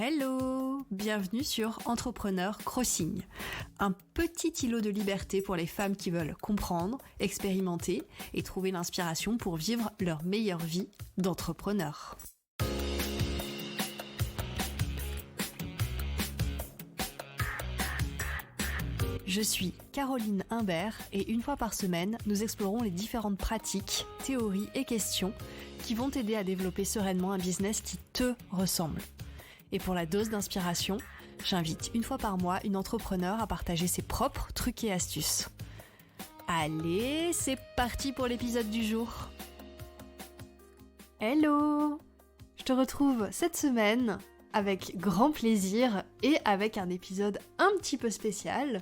Hello! Bienvenue sur Entrepreneur Crossing, un petit îlot de liberté pour les femmes qui veulent comprendre, expérimenter et trouver l'inspiration pour vivre leur meilleure vie d'entrepreneur. Je suis Caroline Imbert et une fois par semaine, nous explorons les différentes pratiques, théories et questions qui vont t'aider à développer sereinement un business qui te ressemble. Et pour la dose d'inspiration, j'invite une fois par mois une entrepreneur à partager ses propres trucs et astuces. Allez, c'est parti pour l'épisode du jour. Hello! Je te retrouve cette semaine avec grand plaisir et avec un épisode un petit peu spécial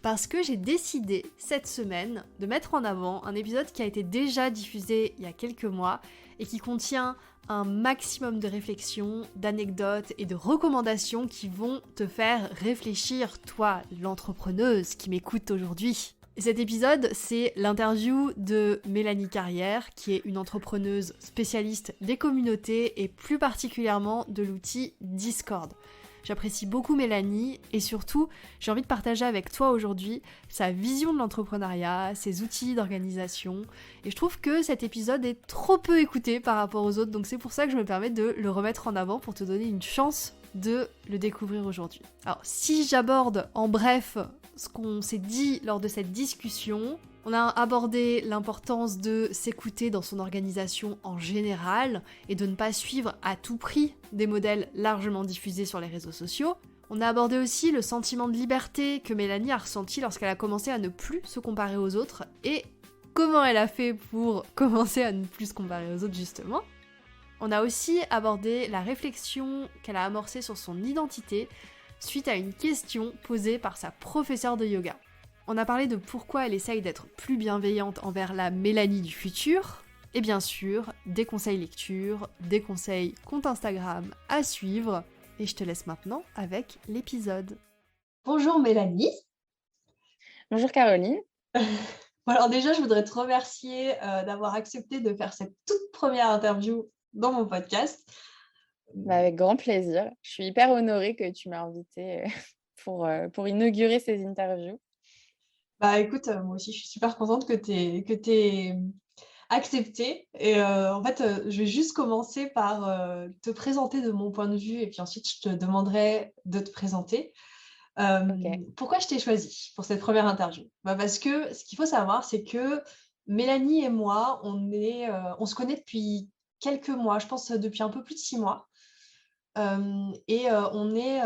parce que j'ai décidé cette semaine de mettre en avant un épisode qui a été déjà diffusé il y a quelques mois et qui contient un maximum de réflexions, d'anecdotes et de recommandations qui vont te faire réfléchir, toi, l'entrepreneuse qui m'écoute aujourd'hui. Et cet épisode, c'est l'interview de Mélanie Carrière, qui est une entrepreneuse spécialiste des communautés et plus particulièrement de l'outil Discord. J'apprécie beaucoup Mélanie et surtout, j'ai envie de partager avec toi aujourd'hui sa vision de l'entrepreneuriat, ses outils d'organisation. Et je trouve que cet épisode est trop peu écouté par rapport aux autres, donc c'est pour ça que je me permets de le remettre en avant pour te donner une chance de le découvrir aujourd'hui. Alors, si j'aborde en bref ce qu'on s'est dit lors de cette discussion, on a abordé l'importance de s'écouter dans son organisation en général et de ne pas suivre à tout prix des modèles largement diffusés sur les réseaux sociaux. On a abordé aussi le sentiment de liberté que Mélanie a ressenti lorsqu'elle a commencé à ne plus se comparer aux autres et comment elle a fait pour commencer à ne plus se comparer aux autres justement. On a aussi abordé la réflexion qu'elle a amorcée sur son identité suite à une question posée par sa professeure de yoga. On a parlé de pourquoi elle essaye d'être plus bienveillante envers la Mélanie du futur, et bien sûr, des conseils lecture, des conseils compte Instagram à suivre, et je te laisse maintenant avec l'épisode. Bonjour Mélanie. Bonjour Caroline. Alors déjà, je voudrais te remercier d'avoir accepté de faire cette toute première interview dans mon podcast. Avec grand plaisir. Je suis hyper honorée que tu m'as invitée pour inaugurer ces interviews. Bah écoute, moi aussi je suis super contente que t'aies accepté. Et en fait, je vais juste commencer par te présenter de mon point de vue et puis ensuite je te demanderai de te présenter. Ok. Pourquoi je t'ai choisi pour cette première interview? Bah parce que ce qu'il faut savoir, c'est que Mélanie et moi, on se connaît depuis quelques mois, je pense depuis un peu plus de 6 mois. Et on est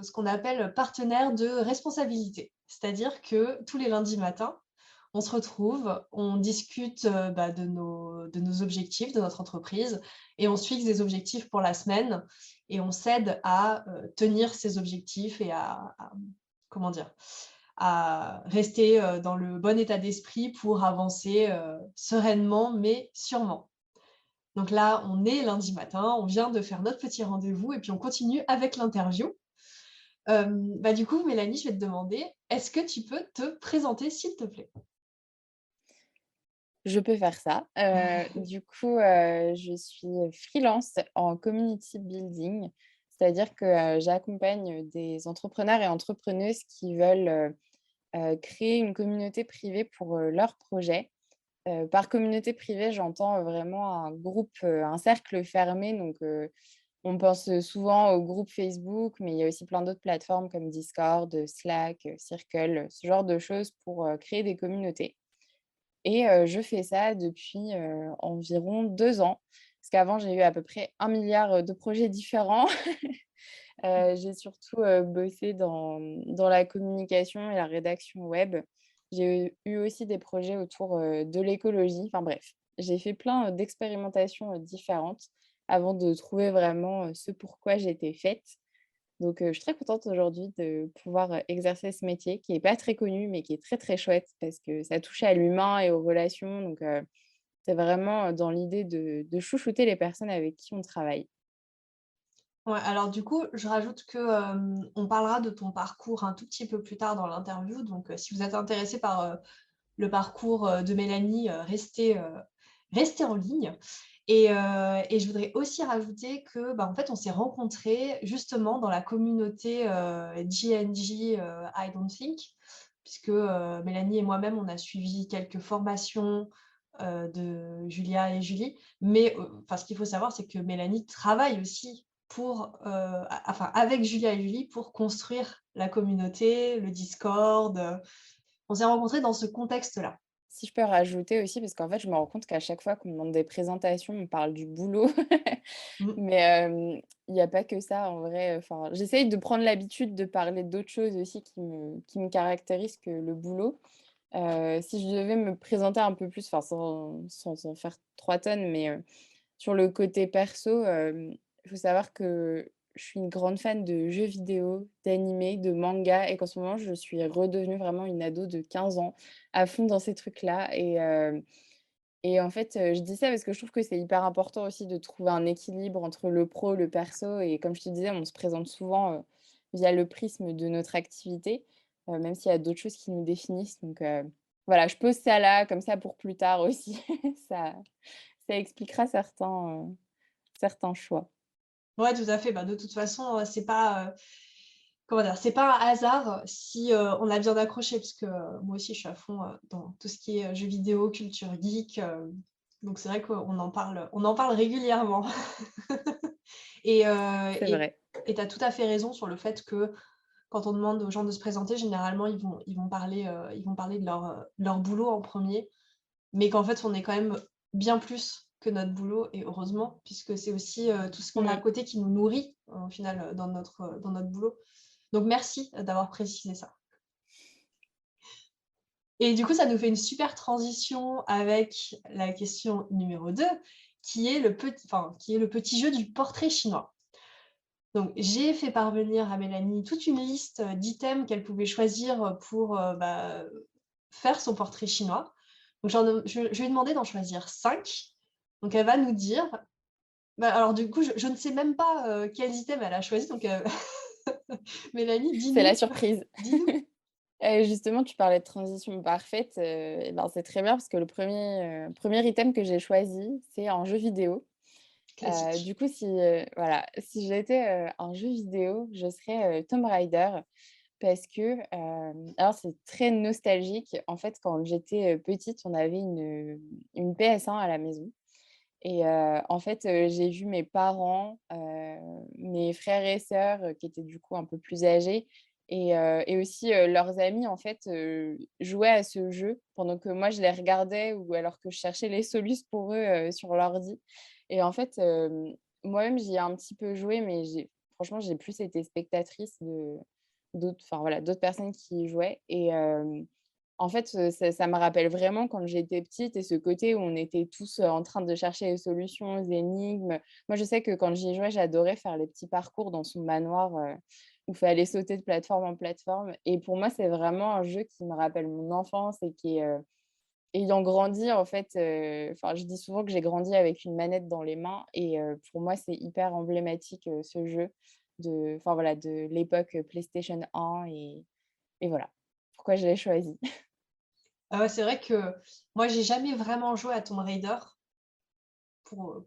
ce qu'on appelle partenaire de responsabilité. C'est-à-dire que tous les lundis matins, on se retrouve, on discute de nos objectifs, de notre entreprise, et on se fixe des objectifs pour la semaine, et on s'aide à tenir ces objectifs et comment dire, à rester dans le bon état d'esprit pour avancer sereinement, mais sûrement. Donc là, on est lundi matin, on vient de faire notre petit rendez-vous et puis on continue avec l'interview. Du coup, Mélanie, je vais te demander, est-ce que tu peux te présenter, s'il te plaît? Je peux faire ça. Du coup, je suis freelance en community building, c'est-à-dire que j'accompagne des entrepreneurs et entrepreneuses qui veulent créer une communauté privée pour leurs projets. Par communauté privée, j'entends vraiment un groupe, un cercle fermé. Donc, on pense souvent au groupe Facebook, mais il y a aussi plein d'autres plateformes comme Discord, Slack, Circle, ce genre de choses pour créer des communautés. Et je fais ça depuis environ 2 ans, parce qu'avant, j'ai eu à peu près 1 milliard de projets différents. J'ai surtout bossé dans la communication et la rédaction web. J'ai eu aussi des projets autour de l'écologie. Enfin bref, j'ai fait plein d'expérimentations différentes avant de trouver vraiment ce pourquoi j'étais faite. Donc je suis très contente aujourd'hui de pouvoir exercer ce métier qui est pas très connu, mais qui est très, très chouette parce que ça touche à l'humain et aux relations. Donc c'est vraiment dans l'idée de chouchouter les personnes avec qui on travaille. Ouais, alors du coup, je rajoute que on parlera de ton parcours un tout petit peu plus tard dans l'interview. Donc, si vous êtes intéressé par le parcours de Mélanie, restez en ligne. Et je voudrais aussi rajouter que, bah, en fait, on s'est rencontrés justement dans la communauté GNG I Don't Think, puisque Mélanie et moi-même, on a suivi quelques formations de Julia et Julie. Mais enfin, ce qu'il faut savoir, c'est que Mélanie travaille aussi enfin, avec Julia et Julie pour construire la communauté, le Discord. On s'est rencontrés dans ce contexte-là. Si je peux rajouter aussi, parce qu'en fait, je me rends compte qu'à chaque fois qu'on me demande des présentations, on parle du boulot. Mm. Mais il y a pas que ça en vrai, enfin, j'essaye de prendre l'habitude de parler d'autres choses aussi qui me caractérisent que le boulot. Si je devais me présenter un peu plus, enfin sans en faire 3 tonnes, mais sur le côté perso, il faut savoir que je suis une grande fan de jeux vidéo, d'animés, de mangas et qu'en ce moment, je suis redevenue vraiment une ado de 15 ans, à fond dans ces trucs-là et en fait, je dis ça parce que je trouve que c'est hyper important aussi de trouver un équilibre entre le pro, le perso et comme je te disais, on se présente souvent, via le prisme de notre activité, même s'il y a d'autres choses qui nous définissent donc voilà, je pose ça là, comme ça pour plus tard aussi. Ça ça expliquera certains choix. Ouais, tout à fait. Bah, de toute façon, c'est pas, comment dire? C'est pas un hasard si, on a bien accroché parce que, moi aussi je suis à fond, dans tout ce qui est, jeux vidéo, culture geek, donc c'est vrai qu'on en parle régulièrement. Et heu C'est et vrai. et tu as tout à fait raison sur le fait que quand on demande aux gens de se présenter, généralement ils vont parler de leur boulot en premier, mais qu'en fait on est quand même bien plus que notre boulot et heureusement, puisque c'est aussi, tout ce qu'on a à Mmh. côté qui nous nourrit, au final, dans notre boulot. Donc merci, d'avoir précisé ça. Et du coup, ça nous fait une super transition avec la question numéro 2, qui est le petit jeu du portrait chinois. Donc j'ai fait parvenir à Mélanie toute une liste, d'items qu'elle pouvait choisir, pour, bah, faire son portrait chinois. Donc je lui ai demandé d'en choisir 5. Donc elle va nous dire, bah, alors du coup, je ne sais même pas, quels items elle a choisi donc Mélanie, C'est la dis-nous, surprise. dis-nous. Justement, tu parlais de transition parfaite, et ben, c'est très bien parce que le premier item que j'ai choisi, c'est un jeu vidéo. Du Classique. coup, voilà, si j'étais, un jeu vidéo, je serais, Tomb Raider parce que, alors c'est très nostalgique. En fait, quand j'étais, petite, on avait une PS1 à la maison et en fait, j'ai vu mes parents, mes frères et sœurs, qui étaient du coup un peu plus âgés et aussi, leurs amis en fait, jouaient à ce jeu pendant que moi je les regardais ou alors que je cherchais les soluces pour eux, sur l'ordi et en fait, moi-même j'y ai un petit peu joué mais franchement j'ai plus été spectatrice de d'autres enfin voilà, d'autres personnes qui y jouaient et en fait, ça me rappelle vraiment quand j'étais petite et ce côté où on était tous, en train de chercher les solutions aux énigmes. Moi, je sais que quand j'y jouais, j'adorais faire les petits parcours dans son manoir, où il fallait sauter de plateforme en plateforme et pour moi, c'est vraiment un jeu qui me rappelle mon enfance et qui est, ayant grandi en fait, enfin, je dis souvent que j'ai grandi avec une manette dans les mains et pour moi, c'est hyper emblématique, ce jeu enfin voilà, de l'époque, PlayStation 1 et voilà, pourquoi je l'ai choisi. Ah ouais, c'est vrai que moi, j'ai jamais vraiment joué à Tomb Raider pour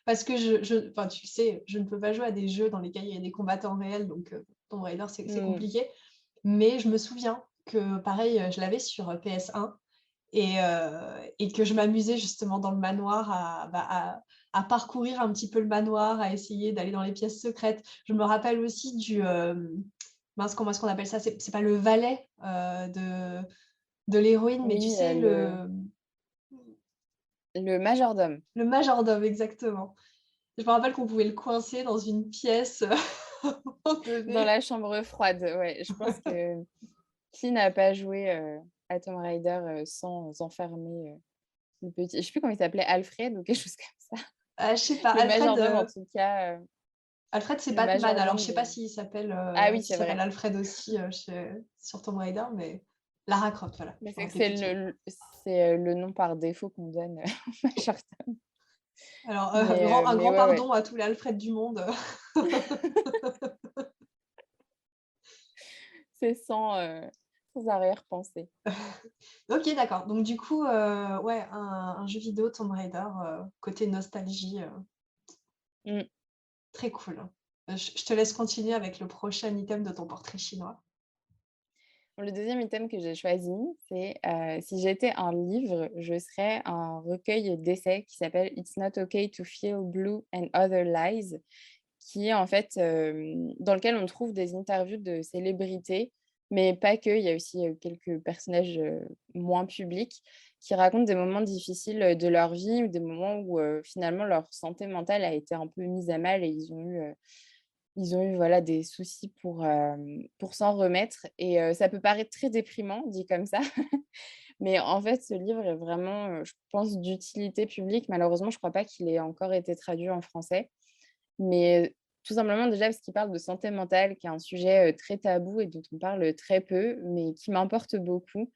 parce que enfin, tu le sais, je ne peux pas jouer à des jeux dans lesquels il y a des combattants réels, donc Tomb Raider, c'est Mmh. compliqué. Mais je me souviens que pareil, je l'avais sur, PS1 et que je m'amusais justement dans le manoir à parcourir un petit peu le manoir, à essayer d'aller dans les pièces secrètes. Je me rappelle aussi mince, comment est-ce qu'on appelle ça? C'est pas le valet, de l'héroïne, mais tu Oui, sais, le majordome, le majordome, exactement. Je me rappelle qu'on pouvait le coincer dans une pièce, on dans devait la chambre froide, ouais. Je pense que qui n'a pas joué, à Tomb Raider, sans enfermer, le petit je sais plus comment il s'appelait, Alfred ou quelque chose comme ça? je sais pas, Le majordome en tout cas, Alfred, c'est le Batman. Alors, je majordome sais pas de s'il s'appelle, ah oui, s'il c'est s'appelle vrai. Alfred aussi, sur Tomb Raider, mais Lara Croft, voilà, Mais je me c'est que rappelais plus de c'est le nom par défaut qu'on donne, au majordome. Alors, un Mais grand ouais, ouais, pardon à tous les Alfred du monde. c'est sans arrière-pensée. OK, d'accord. Donc du coup, ouais, un jeu vidéo Tomb Raider, côté nostalgie, Mmh. très cool. Je te laisse continuer avec le prochain item de ton portrait chinois. Le deuxième item que j'ai choisi, c'est, si j'étais un livre, je serais un recueil d'essais qui s'appelle «It's not okay to feel blue and other lies», qui est en fait, dans lequel on trouve des interviews de célébrités, mais pas que. Il y a aussi, quelques personnages, moins publics qui racontent des moments difficiles, de leur vie ou des moments où, finalement leur santé mentale a été un peu mise à mal et ils ont eu voilà des soucis pour s'en remettre et ça peut paraître très déprimant dit comme ça, mais en fait ce livre est vraiment, je pense d'utilité publique. Malheureusement, je crois pas qu'il ait encore été traduit en français, mais tout simplement déjà parce qu'il parle de santé mentale qui est un sujet, très tabou et dont on parle très peu, mais qui m'importe beaucoup,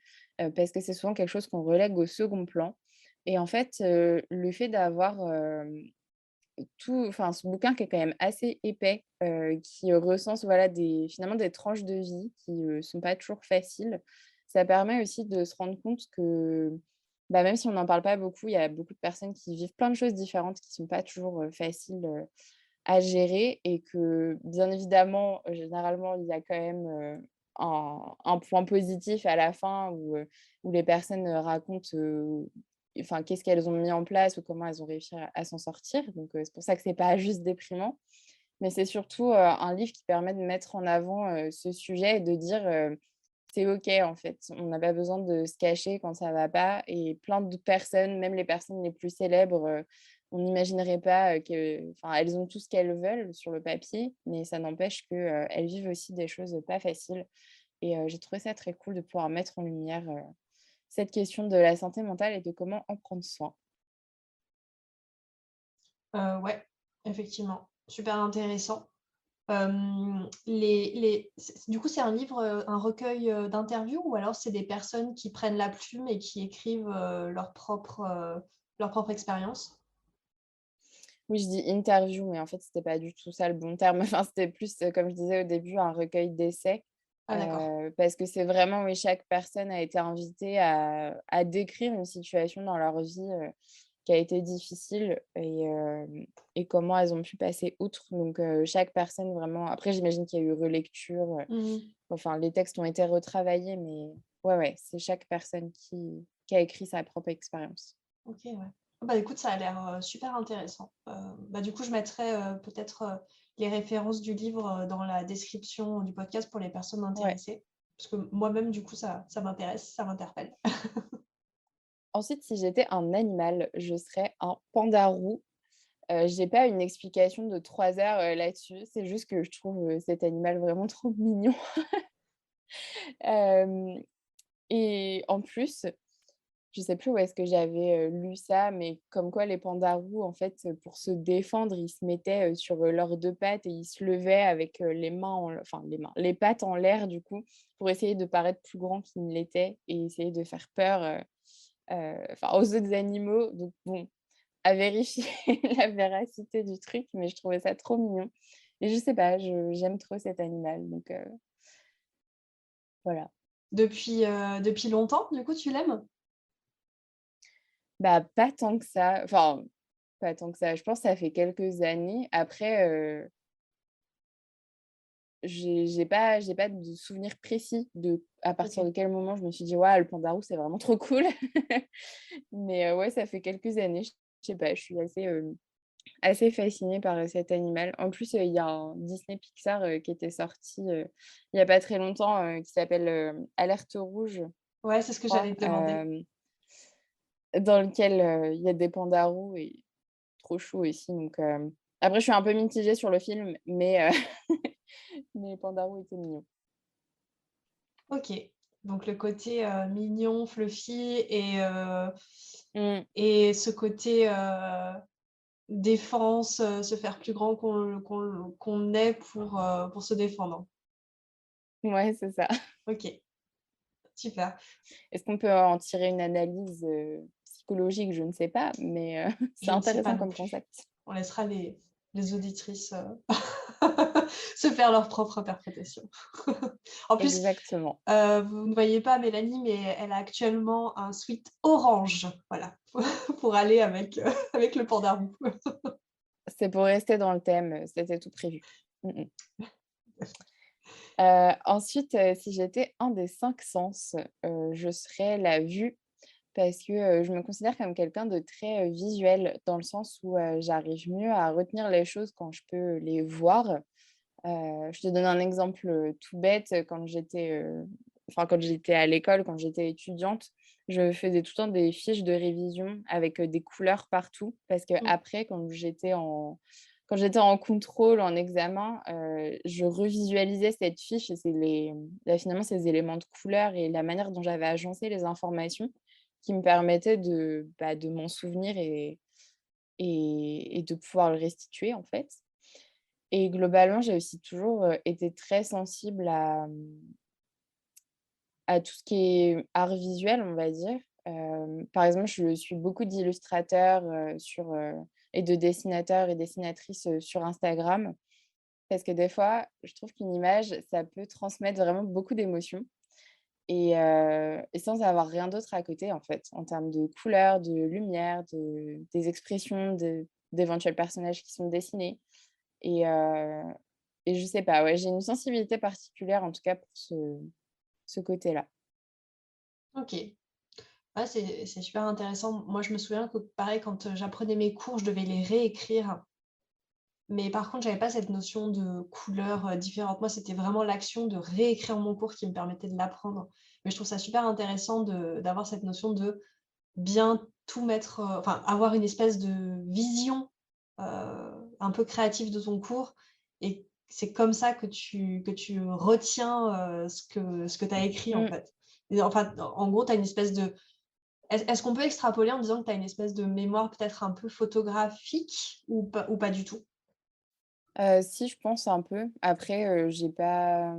parce que c'est souvent quelque chose qu'on relègue au second plan et en fait, le fait d'avoir, ce bouquin qui est quand même assez épais, qui recense voilà finalement des tranches de vie qui, sont pas toujours faciles. Ça permet aussi de se rendre compte que, bah, même si on n'en parle pas beaucoup, il y a beaucoup de personnes qui vivent plein de choses différentes qui sont pas toujours, faciles, à gérer et que bien évidemment, généralement, il y a quand même, un point positif à la fin où les personnes, racontent, enfin, qu'est-ce qu'elles ont mis en place ou comment elles ont réussi à s'en sortir. Donc, c'est pour ça que c'est pas juste déprimant, mais c'est surtout, un livre qui permet de mettre en avant, ce sujet et de dire, «C'est OK, en fait, on n'a pas besoin de se cacher quand ça va pas» et plein de personnes, même les personnes les plus célèbres, on n'imaginerait pas, elles ont tout ce qu'elles veulent sur le papier, mais ça n'empêche que, elles vivent aussi des choses pas faciles et j'ai trouvé ça très cool de pouvoir mettre en lumière, cette question de la santé mentale et de comment en prendre soin. Ouais, effectivement, super intéressant. Les du coup, c'est un livre, un recueil, d'interviews ou alors c'est des personnes qui prennent la plume et qui écrivent, leur propre expérience? Oui, je dis interview, mais en fait, c'était pas du tout ça le bon terme. Enfin, c'était plus, comme je disais au début, un recueil d'essais, Ah d'accord. parce que c'est vraiment, oui, chaque personne a été invitée à décrire une situation dans leur vie, qui a été difficile et comment elles ont pu passer outre. Donc, chaque personne vraiment après j'imagine qu'il y a eu relecture, Mmh. enfin les textes ont été retravaillés, mais ouais, ouais, c'est chaque personne qui a écrit sa propre expérience. OK, ouais. Bah, écoute, ça a l'air, super intéressant. Bah, du coup, je mettrai, peut-être, les références du livre, dans la description du podcast pour les personnes Ouais. intéressées. Parce que moi-même, du coup, ça m'intéresse, ça m'interpelle. Ensuite, si j'étais un animal, je serais un pandarou. J'ai pas une explication de 3 heures, là-dessus. C'est juste que je trouve, cet animal vraiment trop mignon. Hem et en plus, je sais plus où est-ce que j'avais, lu ça, mais comme quoi les pandarous, en fait, pour se défendre, ils se mettaient, sur, leurs 2 pattes et ils se levaient avec, les pattes en l'air du coup, pour essayer de paraître plus grands qu'ils ne l'étaient et essayer de faire peur, aux autres animaux. Donc bon, à vérifier la véracité du truc, mais je trouvais ça trop mignon et je sais pas, j'aime trop cet animal donc voilà. Depuis longtemps, du coup, tu l'aimes? Bah, pas tant que ça, enfin, pas tant que ça, je pense que ça fait quelques années. Après, j'ai pas de souvenir précis de à partir OK. de quel moment je me suis dit: «Waouh, le pandarou, c'est vraiment trop cool». Mais ouais, ça fait quelques années, je sais pas, je suis assez fascinée par, cet animal. En plus, il y a un Disney Pixar, qui était sorti, il y a pas très longtemps, qui s'appelle, Alerte rouge, je Ouais, c'est ce que crois, j'allais te demander. dans lequel, il y a des pandarous et trop chou aussi donc après je suis un peu mitigée sur le film, mais mais les pandarous étaient mignons. OK. Donc le côté, mignon, fluffy Mmh. et ce côté, défense, se faire plus grand qu'on est pour se défendre. Ouais, c'est ça. OK, super. Est-ce qu'on peut en tirer une analyse, psychologique? Je ne sais pas, mais c'est Je ne sais pas intéressant non comme plus. concept. On laissera les auditrices, se faire leur propre interprétation. En plus, Exactement. vous ne voyez pas Mélanie, mais elle a actuellement un sweat orange, voilà, pour aller avec, avec le panda roux. C'est pour rester dans le thème, c'était tout prévu. Mmh mh. Ensuite, si j'étais un des 5 sens, je serais la vue parce que, je me considère comme quelqu'un de très, visuel dans le sens où, j'arrive mieux à retenir les choses quand je peux les voir. Je te donne un exemple, tout bête, quand j'étais à l'école, quand j'étais étudiante, je faisais tout le temps des fiches de révision avec, des couleurs partout parce Mmh. qu'après quand j'étais en contrôle, en examen, je revisualisais cette fiche et finalement ces éléments de couleur et la manière dont j'avais agencé les informations qui me permettaient de m'en souvenir et de pouvoir le restituer, en fait. Et globalement, j'ai aussi toujours, été très sensible à tout ce qui est art visuel, on va dire. Par exemple, je suis beaucoup d'illustrateurs, et de dessinateurs et dessinatrices, sur Instagram parce que des fois, je trouve qu'une image, ça peut transmettre vraiment beaucoup d'émotions et sans avoir rien d'autre à côté, en fait, en termes de couleurs, de lumière, des expressions d'éventuels personnages qui sont dessinés. Et je sais pas, ouais, j'ai une sensibilité particulière en tout cas pour ce côté-là. OK. Ah, c'est super intéressant. Moi, je me souviens que pareil, quand, j'apprenais mes cours, je devais les réécrire. Mais par contre, j'avais pas cette notion de couleurs, différentes. Moi, c'était vraiment l'action de réécrire mon cours qui me permettait de l'apprendre. Mais je trouve ça super intéressant d'avoir cette notion de bien tout mettre, enfin, avoir une espèce de vision, un peu créative de ton cours et c'est comme ça que tu retiens, ce que tu as écrit, en Mmh. fait. Et enfin, en gros, tu as une espèce de est-ce qu'on peut extrapoler en disant que tu as une espèce de mémoire peut-être un peu photographique ou pas du tout? Si, je pense un peu. Après, j'ai pas,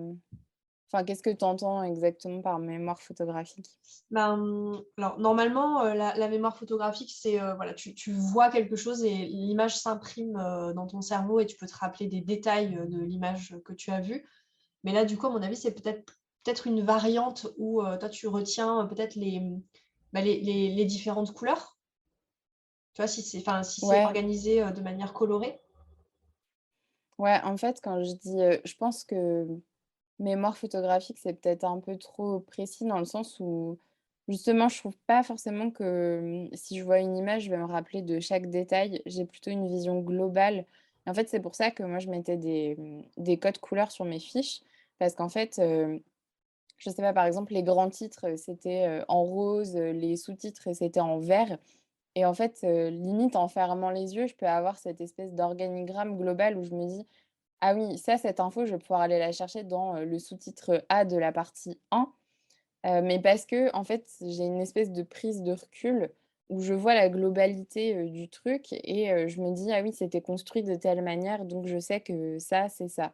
enfin, qu'est-ce que tu entends exactement par mémoire photographique? Ben, alors normalement, la mémoire photographique, c'est, voilà, tu vois quelque chose et l'image s'imprime, dans ton cerveau et tu peux te rappeler des détails, de l'image que tu as vue. Mais là, du coup, à mon avis, c'est peut-être une variante où, toi, tu retiens, peut-être les différentes couleurs? Tu vois, si c'est Ouais, organisé, de manière colorée? ouais, en fait, quand je dis, je pense que mémoire photographique, c'est peut-être un peu trop précis dans le sens où, justement, je trouve pas forcément que, si je vois une image, je vais me rappeler de chaque détail. J'ai plutôt une vision globale. En fait, c'est pour ça que moi, je mettais des codes couleurs sur mes fiches parce qu'en fait, je sais pas, par exemple, les grands titres, c'était, en rose, les sous-titres, c'était en vert et en fait, limite, en fermant les yeux, je peux avoir cette espèce d'organigramme global où je me dis: «Ah oui, ça, cette info, je vais pouvoir aller la chercher dans, le sous-titre A de la partie 1». Mais parce que en fait, j'ai une espèce de prise de recul où je vois la globalité, du truc et je me dis: «Ah oui, c'était construit de telle manière, donc je sais que ça, c'est ça».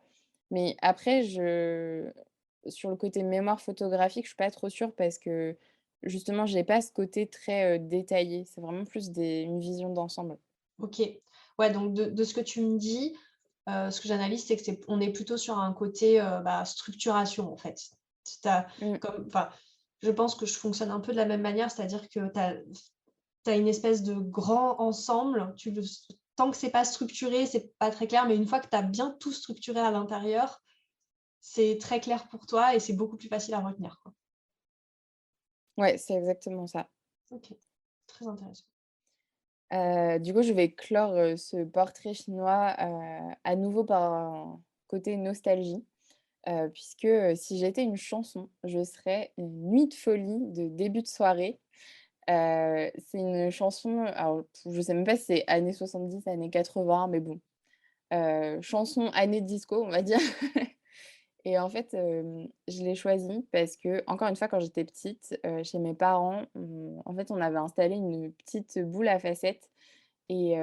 Mais après sur le côté mémoire photographique, je suis pas trop sûre parce que justement, j'ai pas ce côté très, détaillé. C'est vraiment plus une vision d'ensemble. OK. Ouais, donc de ce que tu me dis, ce que j'analyse, c'est que on est plutôt sur un côté, bah, structuration, en fait. Si tu Mmh. enfin, je pense que je fonctionne un peu de la même manière, c'est-à-dire que tu as une espèce de grand ensemble, tu le tant que c'est pas structuré, c'est pas très clair, mais une fois que tu as bien tout structuré à l'intérieur, c'est très clair pour toi et c'est beaucoup plus facile à retenir, quoi. Ouais, c'est exactement ça. OK, très intéressant. Du coup, je vais clore, ce portrait chinois, à nouveau par un côté nostalgie, puisque, si j'étais une chanson, je serais «Une nuit de folie» de début de soirée. C'est une chanson, alors je sais même pas si c'est années 70, années 80, mais bon, chanson années disco, on va dire. Et en fait, je l'ai choisie parce que encore une fois, quand j'étais petite, chez mes parents, on avait installé une petite boule à facettes et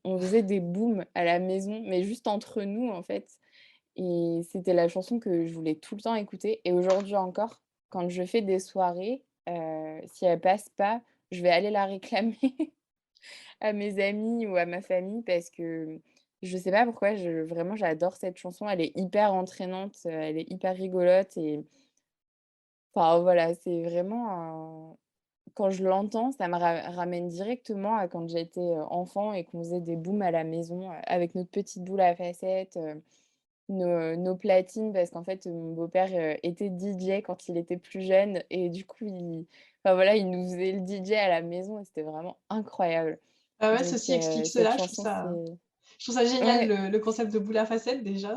on faisait des booms à la maison, mais juste entre nous, en fait. Et c'était la chanson que je voulais tout le temps écouter et aujourd'hui encore, quand je fais des soirées, si elle passe pas, je vais aller la réclamer à mes amis ou à ma famille parce que Je sais pas pourquoi, vraiment, j'adore cette chanson. Elle est hyper entraînante, elle est hyper rigolote et enfin, voilà, c'est vraiment un quand je l'entends, ça me ramène directement à quand j'étais, enfant et qu'on faisait des booms à la maison, avec notre petite boule à facettes, nos platines parce qu'en fait, mon beau-père, était DJ quand il était plus jeune et du coup, enfin voilà, il nous faisait le DJ à la maison et c'était vraiment incroyable. Ah ouais, Donc ceci explique cette cela, chanson, c'est je trouve ça génial ouais, le concept de boule à facettes déjà.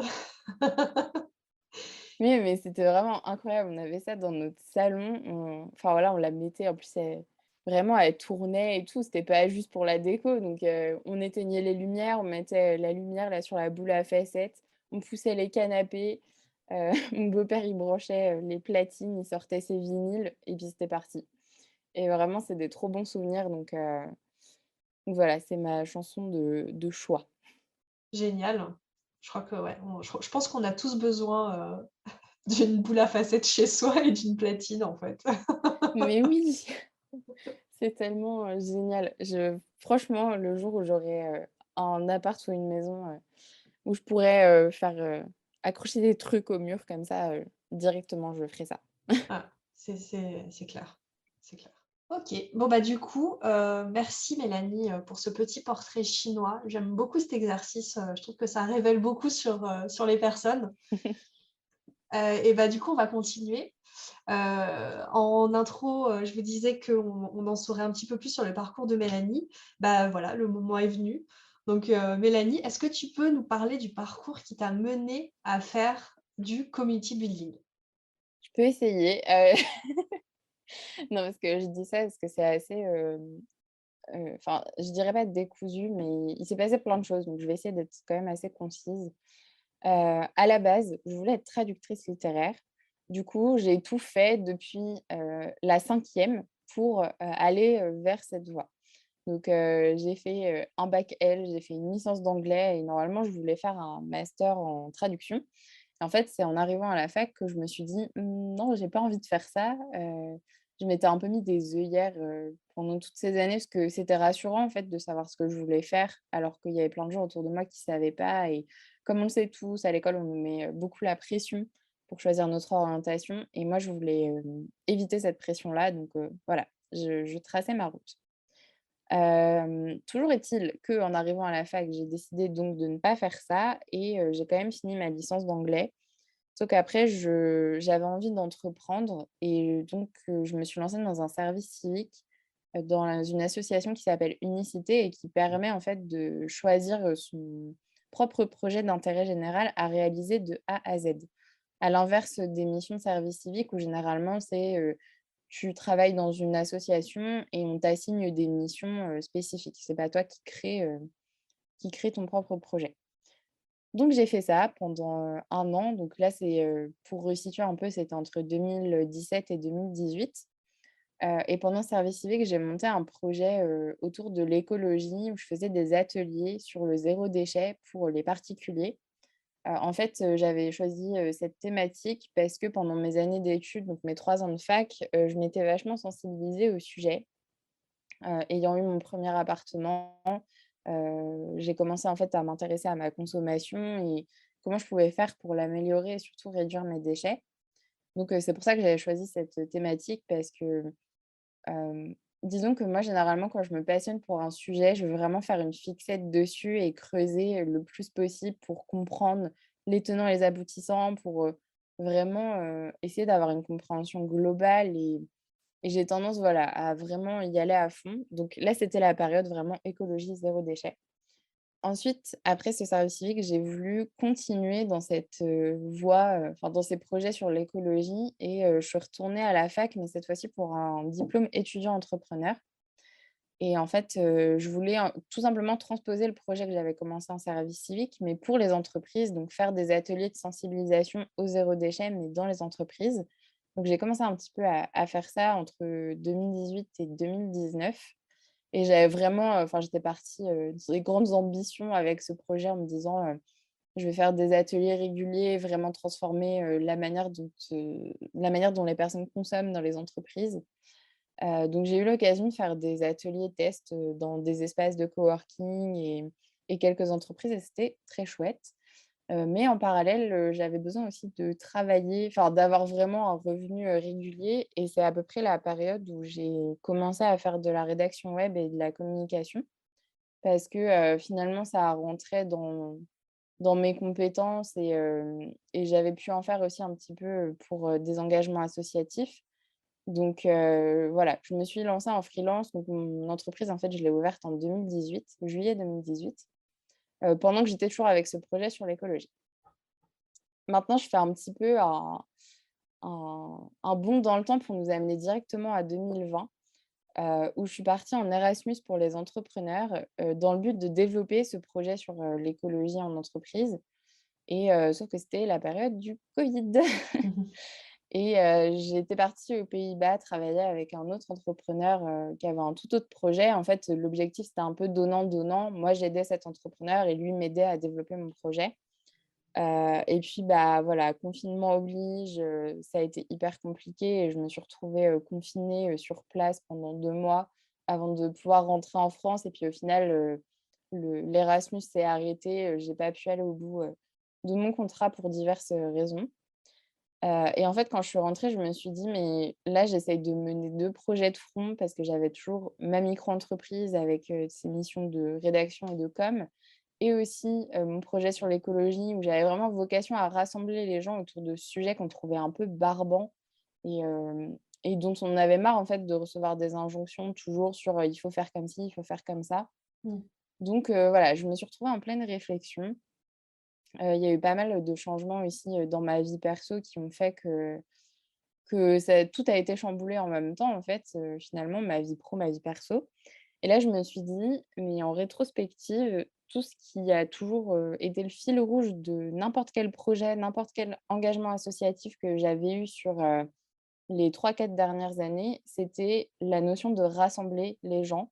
oui, mais c'était vraiment incroyable. On avait ça dans notre salon, enfin voilà, on la mettait en plus, vraiment elle tournait et tout, c'était pas juste pour la déco donc on éteignait les lumières, on mettait la lumière là sur la boule à facettes, on poussait les canapés, mon beau-père il branchait, les platines, il sortait ses vinyles et puis c'était parti et vraiment c'est des trop bons souvenirs donc voilà, c'est ma chanson de choix. Génial. Je crois que ouais, je pense qu'on a tous besoin, d'une boule à facettes chez soi et d'une platine, en fait. Mais oui! C'est tellement, génial. Franchement, le jour où j'aurai, un appart ou une maison, où je pourrais, accrocher des trucs au mur comme ça, directement, je ferai ça. Ah, c'est clair, c'est clair. OK. Bon, bah, du coup, merci Mélanie, pour ce petit portrait chinois. J'aime beaucoup cet exercice, je trouve que ça révèle beaucoup sur les personnes. Et bah, du coup, on va continuer. En intro, je vous disais qu'on en saurait un petit peu plus sur le parcours de Mélanie. Bah, voilà, le moment est venu. Donc, Mélanie, est-ce que tu peux nous parler du parcours qui t'a menée à faire du community building? Je peux essayer, non, parce que je dis ça parce que c'est assez, enfin, je dirais pas décousu, mais il s'est passé plein de choses, donc je vais essayer d'être quand même assez concise. À la base, je voulais être traductrice littéraire. Du coup, j'ai tout fait depuis, la 5e pour, aller, vers cette voie. Donc, j'ai fait, un bac L, j'ai fait une licence d'anglais et normalement, je voulais faire un master en traduction. En fait, c'est en arrivant à la fac que je me suis dit: Non, j'ai pas envie de faire ça». Je m'étais un peu mis des œillères, pendant toutes ces années parce que c'était rassurant, en fait, de savoir ce que je voulais faire, alors qu'il y avait plein de gens autour de moi qui ne savaient pas et comme on le sait tous, à l'école, on nous met, beaucoup la pression pour choisir notre orientation et moi, je voulais, éviter cette pression-là donc voilà, je traçais ma route. Toujours est-il qu'en arrivant à la fac, j'ai décidé donc de ne pas faire ça et j'ai quand même fini ma licence d'anglais. Sauf qu'après j'avais envie d'entreprendre et donc je me suis lancée dans un service civique, dans une association qui s'appelle Unicité et qui permet en fait de choisir, son propre projet d'intérêt général à réaliser de A à Z. À l'inverse des missions de service civique où généralement c'est, tu travailles dans une association et on t'assigne des missions, spécifiques. C'est pas toi qui crée ton propre projet. Donc j'ai fait ça pendant, 1 an. Donc là, c'est, pour resituer un peu, c'était entre 2017 et 2018. Et pendant ce service civique, j'ai monté un projet, autour de l'écologie où je faisais des ateliers sur le zéro déchet pour les particuliers. En fait, j'avais choisi, cette thématique parce que pendant mes années d'études, donc mes 3 ans de fac, je m'étais vachement sensibilisée au sujet. Ayant eu mon premier appartement, j'ai commencé en fait à m'intéresser à ma consommation et comment je pouvais faire pour l'améliorer et surtout réduire mes déchets. Donc c'est pour ça que j'avais choisi cette thématique parce que, disons que moi généralement quand je me passionne pour un sujet, je veux vraiment faire une fixette dessus et creuser, le plus possible pour comprendre les tenants et les aboutissants, pour, vraiment, essayer d'avoir une compréhension globale et j'ai tendance, voilà, à vraiment y aller à fond. Donc là, c'était la période vraiment écologie zéro déchet. Ensuite, après ce service civique, j'ai voulu continuer dans cette, voie, enfin dans ces projets sur l'écologie et je suis retournée à la fac, mais cette fois-ci pour un diplôme étudiant entrepreneur et en fait, je voulais, tout simplement transposer le projet que j'avais commencé en service civique, mais pour les entreprises, donc faire des ateliers de sensibilisation au zéro déchet, mais dans les entreprises. Donc j'ai commencé un petit peu à faire ça entre 2018 et 2019 et j'avais vraiment, enfin j'étais partie, sur des grandes ambitions avec ce projet en me disant, «Je vais faire des ateliers réguliers, vraiment transformer, la manière dont les personnes consomment dans les entreprises». Donc j'ai eu l'occasion de faire des ateliers tests, dans des espaces de coworking et quelques entreprises et c'était très chouette. Mais en parallèle, j'avais besoin aussi de travailler, enfin d'avoir vraiment un revenu, régulier et c'est à peu près la période où j'ai commencé à faire de la rédaction web et de la communication parce que, finalement ça rentrait dans mes compétences et j'avais pu en faire aussi un petit peu, pour, des engagements associatifs. Donc voilà, je me suis lancée en freelance, donc mon entreprise, en fait, je l'ai ouverte en 2018, juillet 2018, pendant que j'étais toujours avec ce projet sur l'écologie. Maintenant, je fais un petit peu un bond dans le temps pour nous amener directement à 2020, où je suis partie en Erasmus pour les entrepreneurs, dans le but de développer ce projet sur, l'écologie en entreprise et sauf que c'était la période du covid. Mmh. Et j'étais partie aux Pays-Bas travailler avec un autre entrepreneur, qui avait un tout autre projet. En fait, l'objectif, c'était un peu donnant-donnant. Moi, j'aidais cet entrepreneur et lui m'aidait à développer mon projet. Et puis, bah, voilà, confinement oblige, ça a été hyper compliqué et je me suis retrouvée, confinée, sur place pendant 2 mois avant de pouvoir rentrer en France et puis au final, l'Erasmus s'est arrêté, j'ai pas pu aller au bout, de mon contrat pour diverses, raisons. Et en fait, quand je suis rentrée, je me suis dit: «Mais là, j'essaye de mener 2 projets de front» parce que j'avais toujours ma micro-entreprise avec, ses missions de rédaction et de com et aussi, mon projet sur l'écologie où j'avais vraiment vocation à rassembler les gens autour de sujets qu'on trouvait un peu barbants et dont on avait marre, en fait, de recevoir des injonctions toujours sur, «Il faut faire comme ci, il faut faire comme ça». Mmh. Donc voilà, je me suis retrouvée en pleine réflexion. Il y a eu pas mal de changements aussi, dans ma vie perso qui ont fait que ça tout a été chamboulé en même temps, en fait, finalement, ma vie pro, ma vie perso. Et là, je me suis dit: «Mais en rétrospective, tout ce qui a toujours, été le fil rouge de n'importe quel projet, n'importe quel engagement associatif que j'avais eu sur, les 3 4 dernières années, c'était la notion de rassembler les gens».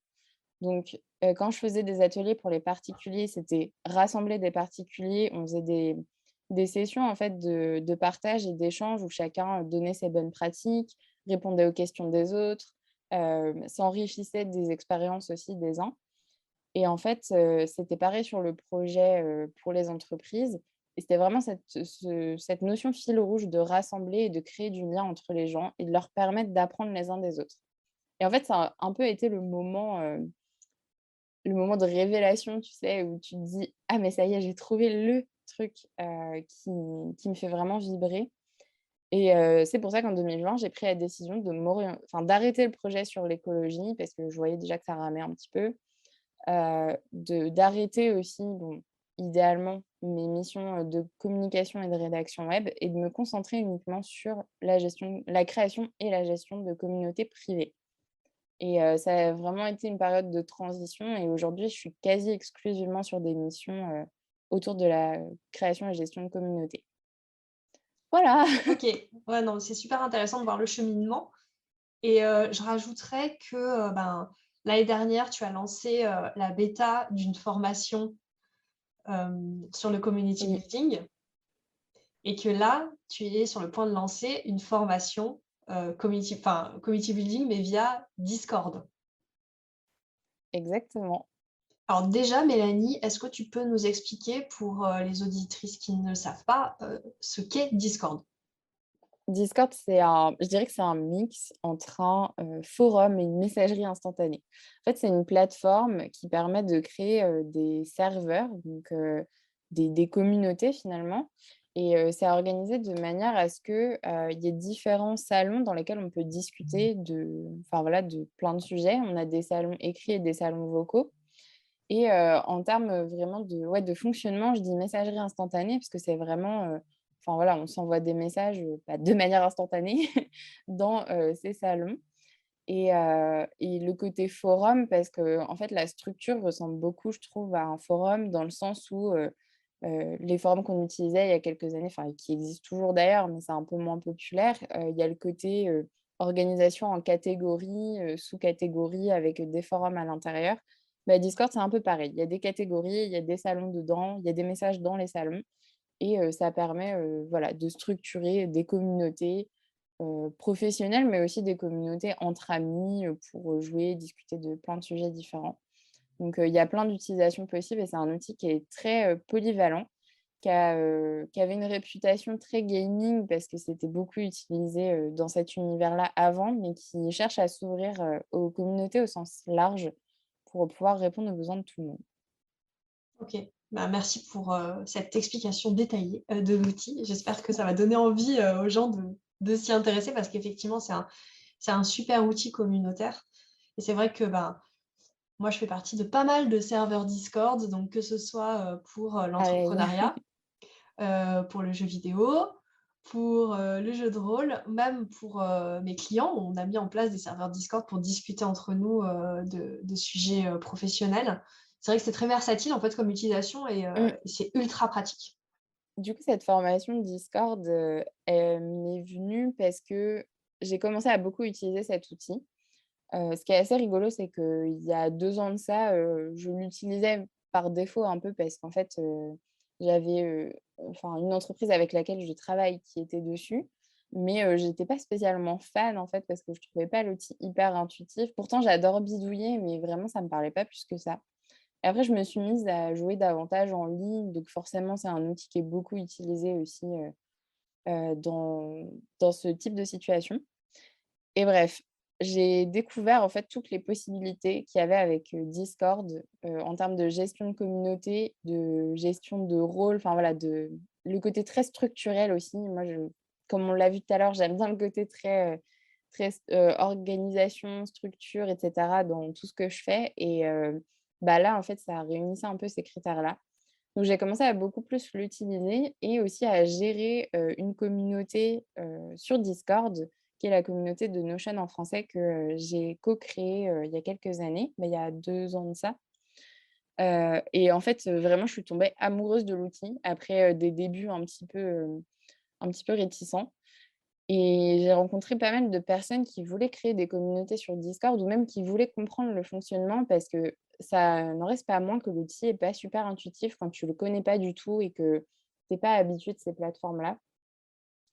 Donc, quand je faisais des ateliers pour les particuliers, c'était rassembler des particuliers. On faisait des sessions en fait de partage et d'échange où chacun donnait ses bonnes pratiques, répondait aux questions des autres, s'enrichissait des expériences aussi des uns. Et en fait, c'était pareil sur le projet, pour les entreprises et c'était vraiment cette notion fil rouge de rassembler et de créer du lien entre les gens et de leur permettre d'apprendre les uns des autres. Et en fait, ça a un peu été le moment de révélation, tu sais, où tu te dis: «Ah mais ça y est, j'ai trouvé le truc, qui me fait vraiment vibrer» et c'est pour ça qu'en 2020, j'ai pris la décision de d'arrêter le projet sur l'écologie parce que je voyais déjà que ça ramait un petit peu, d'arrêter aussi, bon, idéalement, mes missions, de communication et de rédaction web et de me concentrer uniquement sur la création et la gestion de communautés privées. Et ça a vraiment été une période de transition et aujourd'hui, je suis quasi exclusivement sur des missions, autour de la création et gestion de communauté. Voilà! OK. Ouais, non, c'est super intéressant de voir le cheminement et je rajouterais que, ben, l'année dernière, tu as lancé, la bêta d'une formation, sur le community Oui, building et que là, tu es sur le point de lancer une formation, community building mais via Discord. exactement. Alors déjà, Mélanie, est-ce que tu peux nous expliquer pour, les auditrices qui ne savent pas, ce qu'est Discord? Discord, je dirais que c'est un mix entre un, forum et une messagerie instantanée. En fait, c'est une plateforme qui permet de créer, des serveurs, donc des communautés finalement et c'est organisé de manière à ce que, il y ait différents salons dans lesquels on peut discuter enfin voilà, de plein de sujets. On a des salons écrits et des salons vocaux et en termes, vraiment de fonctionnement, je dis messagerie instantanée parce que c'est vraiment, enfin voilà, on s'envoie des messages, bah, de manière instantanée dans, ces salons et le côté forum parce que en fait, la structure ressemble beaucoup, je trouve, à un forum dans le sens où, les forums qu'on utilisait il y a quelques années, enfin, qui existent toujours d'ailleurs, mais c'est un peu moins populaire, il y a le côté, organisation en catégories, sous-catégories avec, des forums à l'intérieur. Bah, Discord, c'est un peu pareil. Il y a des catégories, il y a des salons dedans, il y a des messages dans les salons et ça permet, voilà, de structurer des communautés, professionnelles, mais aussi des communautés entre amis, pour, jouer, discuter de plein de sujets différents. Donc, il y a plein d'utilisations possibles et c'est un outil qui est très, polyvalent, qui avait une réputation très gaming parce que c'était beaucoup utilisé, dans cet univers-là avant, mais qui cherche à s'ouvrir, aux communautés au sens large pour pouvoir répondre aux besoins de tout le monde. OK. Bah, merci pour, cette explication détaillée, de l'outil. J'espère que ça va donner envie, aux gens de s'y intéresser parce qu'effectivement, c'est un super outil communautaire et c'est vrai que, ben, moi, je fais partie de pas mal de serveurs Discord, donc que ce soit, pour, Pareil. l'entrepreneuriat, pour le jeu vidéo, pour, le jeu de rôle, même pour, mes clients. On a mis en place des serveurs Discord pour discuter entre nous, de sujets, professionnels. C'est vrai que c'est très versatile, en fait, comme utilisation Mmh. et c'est ultra pratique. Du coup, cette formation Discord, elle m'est venue parce que j'ai commencé à beaucoup utiliser cet outil. Ce qui est assez rigolo, c'est qu'il y a 2 ans de ça, je l'utilisais par défaut un peu parce qu'en fait, j'avais, enfin une entreprise avec laquelle je travaille qui était dessus, mais j'étais pas spécialement fan en fait parce que je trouvais pas l'outil hyper intuitif. Pourtant j'adore bidouiller, mais vraiment ça me parlait pas plus que ça. Et après je me suis mise à jouer davantage en ligne, donc forcément c'est un outil qui est beaucoup utilisé aussi, dans ce type de situation. Et bref, j'ai découvert en fait toutes les possibilités qu'il y avait avec, Discord, en termes de gestion de communauté, de gestion de rôle, enfin voilà, le côté très structurel aussi. Moi, comme on l'a vu tout à l'heure, j'aime bien le côté très, organisation, structure et cetera dans tout ce que je fais et bah, là, en fait, ça réunissait un peu ces critères-là. Donc j'ai commencé à beaucoup plus l'utiliser et aussi à gérer, une communauté, sur Discord, qui est la communauté de Notion en français que, j'ai co-créée, il y a quelques années, bah, il y a 2 ans de ça. Et en fait, vraiment je suis tombée amoureuse de l'outil après, des débuts un petit peu réticents et j'ai rencontré pas mal de personnes qui voulaient créer des communautés sur Discord ou même qui voulaient comprendre le fonctionnement parce que ça n'en reste pas moins que l'outil est pas super intuitif quand tu le connais pas du tout et que tu es pas habitué de ces plateformes-là.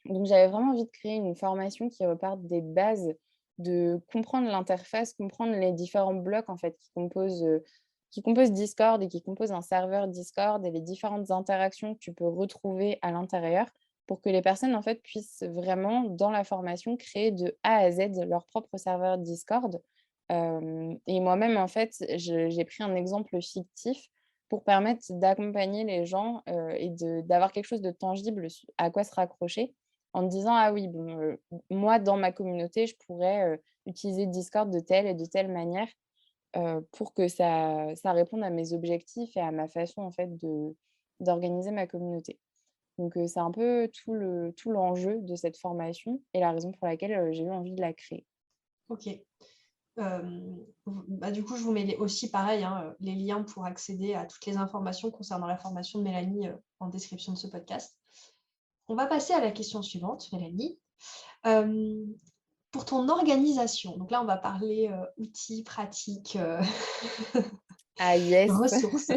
Donc j'avais vraiment envie de créer une formation qui reparte des bases, de comprendre l'interface, comprendre les différents blocs en fait qui composent Discord et qui composent un serveur Discord et les différentes interactions que tu peux retrouver à l'intérieur pour que les personnes en fait puissent vraiment dans la formation créer de A à Z leur propre serveur Discord. Et moi-même en fait, j'ai pris un exemple fictif pour permettre d'accompagner les gens, et d'avoir quelque chose de tangible à quoi se raccrocher en me disant: «Ah oui, bon, moi, dans ma communauté, je pourrais, utiliser Discord de telle et de telle manière», pour que ça réponde à mes objectifs et à ma façon, en fait, d'organiser ma communauté. Donc c'est un peu tout l'enjeu de cette formation et la raison pour laquelle, j'ai eu envie de la créer. OK. Bah, du coup, je vous mets aussi pareil, hein, les liens pour accéder à toutes les informations concernant la formation de Mélanie, en description de ce podcast. On va passer à la question suivante, Mélanie. Hem, pour ton organisation, donc là, on va parler, outils, pratiques, Ah yes! ressources.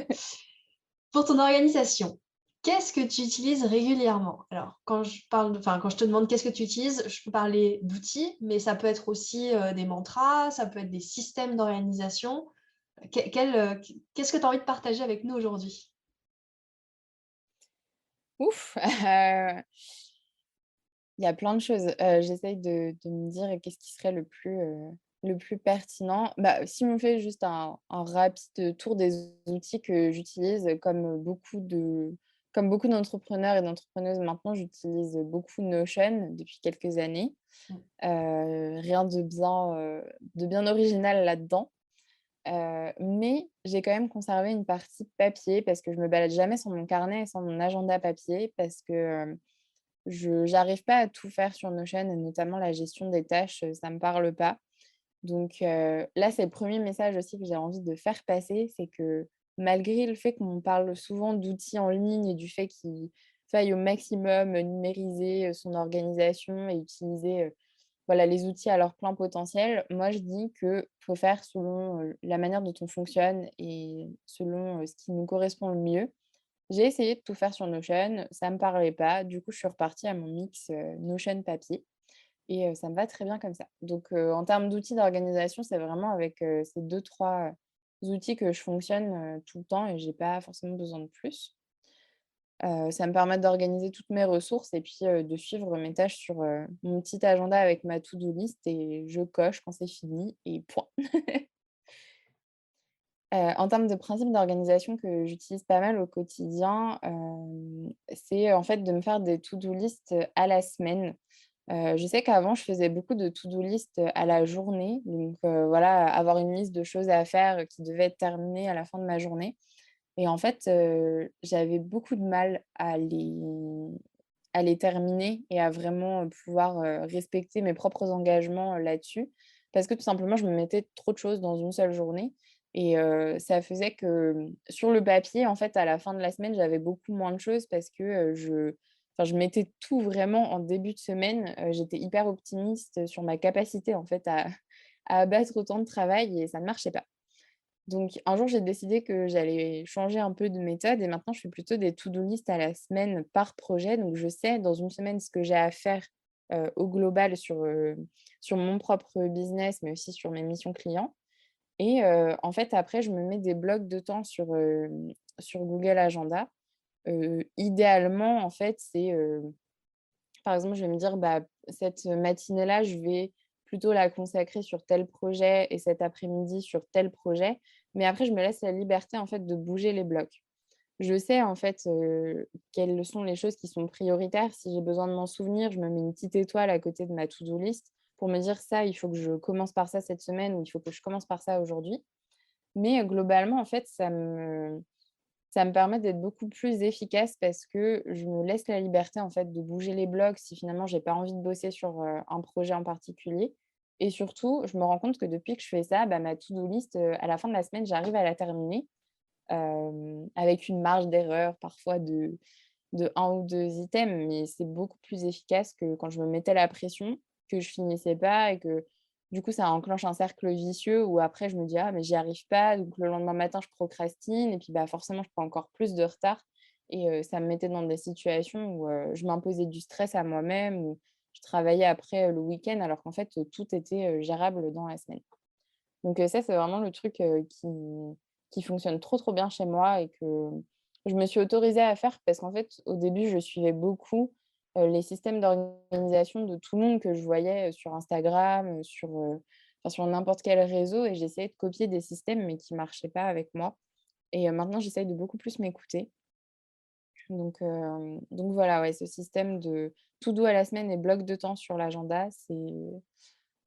Pour ton organisation, qu'est-ce que tu utilises régulièrement? Alors, quand je te demande qu'est-ce que tu utilises, je peux parler d'outils, mais ça peut être aussi, des mantras, ça peut être des systèmes d'organisation. Qu'est-ce que tu as envie de partager avec nous aujourd'hui? Ouf! Il y a plein de choses. J'essaye de me dire qu'est-ce qui serait le plus pertinent. Bah, si on fait juste un rapide tour des outils que j'utilise, comme beaucoup d'entrepreneurs et d'entrepreneuses maintenant, j'utilise beaucoup Notion depuis quelques années. Mmh. Rien de bien original là-dedans. Mais j'ai quand même conservé une partie papier parce que je me balade jamais sans mon carnet et sans mon agenda papier parce que, je j'arrive pas à tout faire sur Notion et notamment la gestion des tâches, ça me parle pas. Donc là, c'est le premier message aussi que j'ai envie de faire passer, c'est que malgré le fait qu'on parle souvent d'outils en ligne et du fait qu'il faille au maximum, numériser, son organisation et utiliser, voilà, les outils à leur plein potentiel, moi je dis que faut faire selon, la manière dont on fonctionne et selon, ce qui nous correspond le mieux. J'ai essayé de tout faire sur Notion, ça me parlait pas. Du coup, je suis repartie à mon mix, Notion papier et ça me va très bien comme ça. Donc en termes d'outils d'organisation, c'est vraiment avec, ces outils que je fonctionne, tout le temps et j'ai pas forcément besoin de plus. Ça me permet d'organiser toutes mes ressources et puis, de suivre mes tâches sur, mon petit agenda avec ma to do list et je coche quand c'est fini et point. En termes de principes d'organisation que j'utilise pas mal au quotidien, c'est en fait de me faire des to do list, à la semaine. Je sais qu'avant je faisais beaucoup de to do list, à la journée, donc voilà, avoir une liste de choses à faire, qui devaient être terminées à la fin de ma journée et en fait, j'avais beaucoup de mal à les terminer et à vraiment, pouvoir, respecter mes propres engagements, là-dessus. Parce que tout simplement, je me mettais trop de choses dans une seule journée et ça faisait que, sur le papier, en fait, à la fin de la semaine, j'avais beaucoup moins de choses parce que, je mettais tout vraiment en début de semaine. J'étais hyper optimiste sur ma capacité, en fait, à abattre autant de travail et ça ne marchait pas. Donc un jour, j'ai décidé que j'allais changer un peu de méthode et maintenant je fais plutôt des to-do list à la semaine par projet. Donc je sais dans une semaine ce que j'ai à faire, au global sur mon propre business, mais aussi sur mes missions clients et en fait après je me mets des blocs de temps sur Google Agenda. Idéalement en fait, c'est, par exemple, je vais me dire: «Bah, cette matinée-là, je vais plutôt la consacrer sur tel projet et cet après-midi sur tel projet». Mais après, je me laisse la liberté, en fait, de bouger les blocs. Je sais, en fait, quelles sont les choses qui sont prioritaires. Si j'ai besoin de m'en souvenir, je me mets une petite étoile à côté de ma to do list pour me dire: «Ça, il faut que je commence par ça cette semaine» ou «Il faut que je commence par ça aujourd'hui». Mais globalement, en fait, ça me permet d'être beaucoup plus efficace parce que je me laisse la liberté, en fait, de bouger les blocs si finalement j'ai pas envie de bosser sur, un projet en particulier et surtout, je me rends compte que depuis que je fais ça, bah, ma to do list, à la fin de la semaine, j'arrive à la terminer, avec une marge d'erreur parfois de un ou 2 items, mais c'est beaucoup plus efficace que quand je me mettais la pression, que je finissais pas et que du coup, ça enclenche un cercle vicieux où après je me dis: «Ah mais j'y arrive pas», donc le lendemain matin, je procrastine et puis, bah, forcément, je prends encore plus de retard et ça me mettait dans des situations où, je m'imposais du stress à moi-même, où je travaillais après, le week-end alors qu'en fait, tout était, gérable dans la semaine. Donc ça, c'est vraiment le truc, qui fonctionne trop, trop bien chez moi et que je me suis autorisée à faire parce qu'en fait, au début, je suivais beaucoup, les systèmes d'organisation de tout le monde que je voyais, sur Instagram, enfin sur n'importe quel réseau et j'essayais de copier des systèmes mais qui marchaient pas avec moi et maintenant j'essaye de beaucoup plus m'écouter. Donc voilà, ouais, ce système de tout doux à la semaine et bloc de temps sur l'agenda,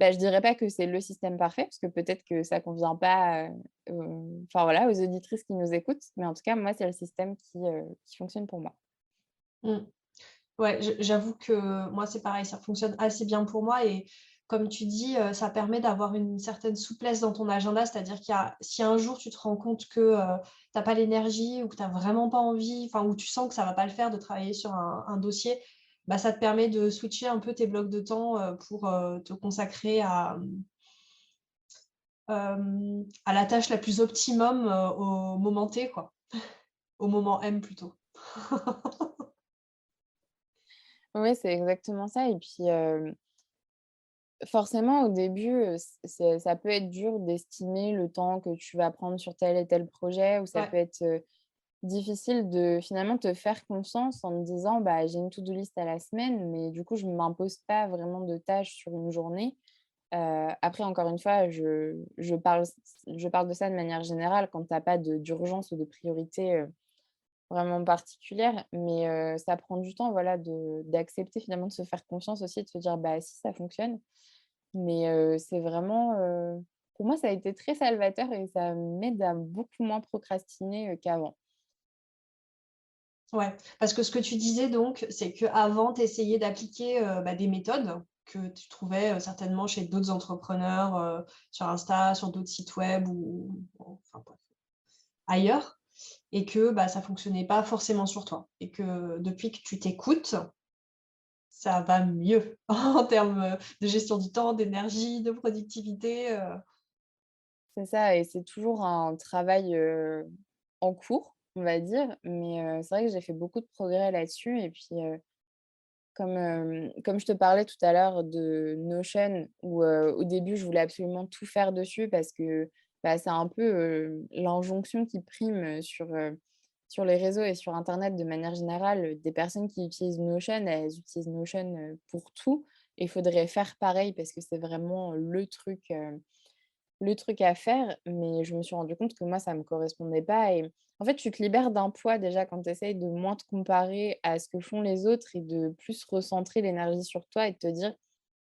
bah, je dirais pas que c'est le système parfait, parce que peut-être que ça convient pas, enfin voilà, aux auditrices qui nous écoutent, mais en tout cas, moi, c'est le système qui fonctionne pour moi. Mmh. Ouais, j'avoue que moi, c'est pareil, ça fonctionne assez bien pour moi et comme tu dis, ça permet d'avoir une certaine souplesse dans ton agenda. C'est-à-dire qu'il y a si un jour tu te rends compte que, tu pas l'énergie ou que tu as vraiment pas envie, enfin, ou tu sens que ça va pas le faire de travailler sur un dossier, bah, ça te permet de switcher un peu tes blocs de temps, pour, te consacrer à la tâche la plus optimum, au moment T, quoi. Au moment M plutôt. Oui, c'est exactement ça et puis, forcément, au début, ça peut être dur d'estimer le temps que tu vas prendre sur tel et tel projet ou ça Ouais. peut être, difficile de finalement te faire confiance en te disant: «Bah, j'ai une to do list à la semaine, mais du coup, je ne m'impose pas vraiment de tâches sur une journée». Après encore une fois, je parle de ça de manière générale quand tu as pas d'urgence ou de priorité, vraiment particulière. Mais ça prend du temps, voilà, d'accepter finalement de se faire confiance aussi, de se dire: «Bah, si ça fonctionne». Mais c'est vraiment, pour moi, ça a été très salvateur et ça m'aide à beaucoup moins procrastiner, qu'avant. Ouais, parce que ce que tu disais donc, c'est qu'avant, tu essayais d'appliquer, bah, des méthodes que tu trouvais, certainement chez d'autres entrepreneurs, sur Insta, sur d'autres sites web ou enfin bref, ailleurs et que, bah, ça fonctionnait pas forcément sur toi et que depuis que tu t'écoutes, ça va mieux en termes, de gestion du temps, d'énergie, de productivité, C'est ça et c'est toujours un travail, en cours, on va dire. Mais c'est vrai que j'ai fait beaucoup de progrès là-dessus et puis, comme je te parlais tout à l'heure de Notion où, au début, je voulais absolument tout faire dessus parce que, bah, c'est un peu l'injonction qui prime sur les réseaux et sur internet de manière générale. Des personnes qui utilisent Notion, elles utilisent Notion, pour tout et il faudrait faire pareil parce que c'est vraiment le truc à faire, mais je me suis rendu compte que moi, ça me correspondait pas et en fait, tu te libères d'un poids déjà quand tu essayes de moins te comparer à ce que font les autres et de plus recentrer l'énergie sur toi et de te dire: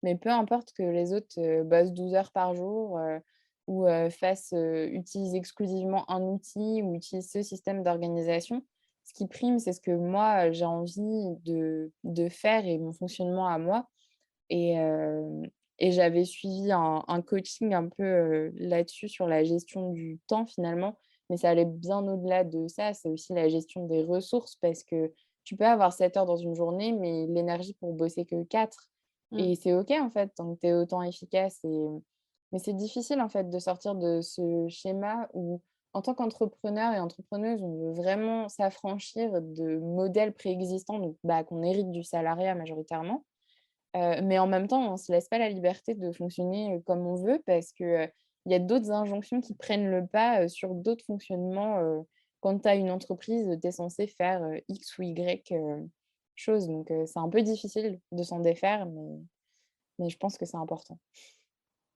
«Mais peu importe que les autres, bossent 12 heures par jour, ou utilisent exclusivement un outil ou utilisent ce système d'organisation. Ce qui prime, c'est ce que moi, j'ai envie de faire et mon fonctionnement à moi» et j'avais suivi un coaching un peu, là-dessus, sur la gestion du temps finalement, mais ça allait bien au-delà de ça. C'est aussi la gestion des ressources parce que tu peux avoir 7 heures dans une journée, mais l'énergie pour bosser que 4 Mmh. et c'est OK en fait, tant que tu es autant efficace mais c'est difficile en fait de sortir de ce schéma où, en tant qu'entrepreneur et entrepreneuse, on veut vraiment s'affranchir de modèles préexistants, donc bah, qu'on hérite du salariat majoritairement. Mais en même temps, on se laisse pas la liberté de fonctionner, comme on veut parce que, il y a d'autres injonctions qui prennent le pas, sur d'autres fonctionnements, quand tu as une entreprise, tu es censé faire, X ou Y, choses donc c'est un peu difficile de s'en défaire mais je pense que c'est important.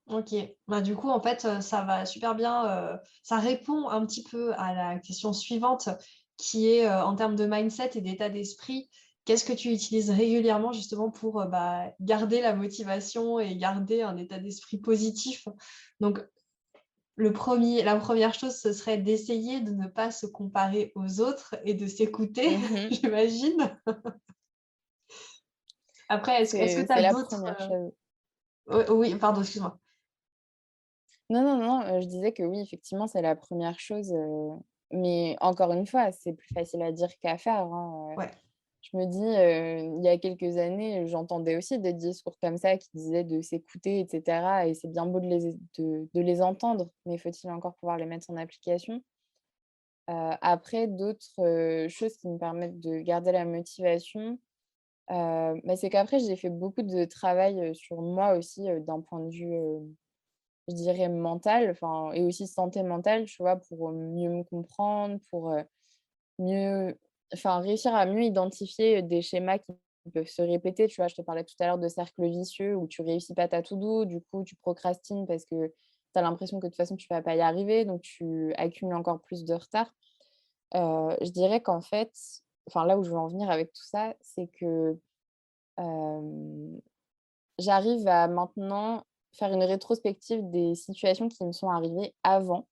OK. Bah, du coup, en fait, ça va super bien, ça répond un petit peu à la question suivante qui est, en termes de mindset et d'état d'esprit, qu'est-ce que tu utilises régulièrement justement pour, bah, garder la motivation et garder un état d'esprit positif? Donc la première chose, ce serait d'essayer de ne pas se comparer aux autres et de s'écouter, Mmh. j'imagine? Après, est-ce que tu C'est as la d'autres, première chose. oui, pardon, excuse-moi. Non, non, non, je disais que oui, effectivement, c'est la première chose, mais encore une fois, c'est plus facile à dire qu'à faire, hein. Ouais. Je me dis, il y a quelques années, j'entendais aussi des discours comme ça qui disaient de s'écouter et cetera et c'est bien beau de les entendre, mais faut-il encore pouvoir les mettre en application? Après d'autres, choses qui me permettent de garder la motivation, bah, c'est qu'après j'ai fait beaucoup de travail, sur moi aussi, d'un point de vue, je dirais mental, enfin et aussi santé mentale, tu vois? Pour, mieux me comprendre, pour, mieux enfin, réussir à mieux identifier, des schémas qui peuvent se répéter, tu vois? Je te parlais tout à l'heure de cercle vicieux où tu réussis pas ta to-do, du coup, tu procrastines parce que tu as l'impression que de toute façon, tu vas pas y arriver, donc tu accumules encore plus de retard. Je dirais qu'en fait enfin, là où je veux en venir avec tout ça, c'est que, hem, j'arrive à maintenant faire une rétrospective des situations qui me sont arrivées avant.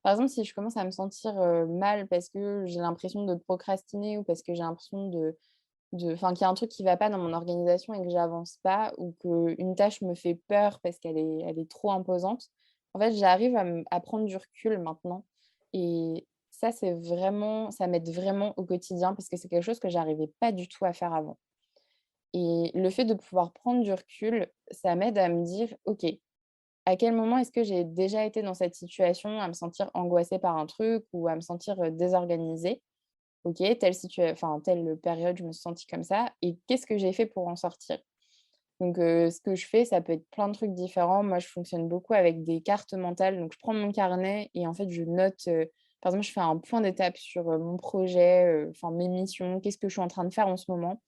Par exemple, si je commence à me sentir, mal parce que j'ai l'impression de procrastiner ou parce que j'ai l'impression enfin, qu'il y a un truc qui va pas dans mon organisation et que j'avance pas ou qu'une tâche me fait peur parce qu'elle est trop imposante, en fait, j'arrive à prendre du recul maintenant et ça, ça m'aide vraiment au quotidien parce que c'est quelque chose que j'arrivais pas du tout à faire avant et le fait de pouvoir prendre du recul, ça m'aide à me dire: «OK, à quel moment est-ce que j'ai déjà été dans cette situation, à me sentir angoissée par un truc ou à me sentir, désorganisée? OK, telle période, je me suis sentie comme ça et qu'est-ce que j'ai fait pour en sortir?» Donc ce que je fais, ça peut être plein de trucs différents. Moi, je fonctionne beaucoup avec des cartes mentales. Donc je prends mon carnet et en fait, je note, par exemple, je fais un point d'étape sur, mon projet, enfin mes missions, qu'est-ce que je suis en train de faire en ce moment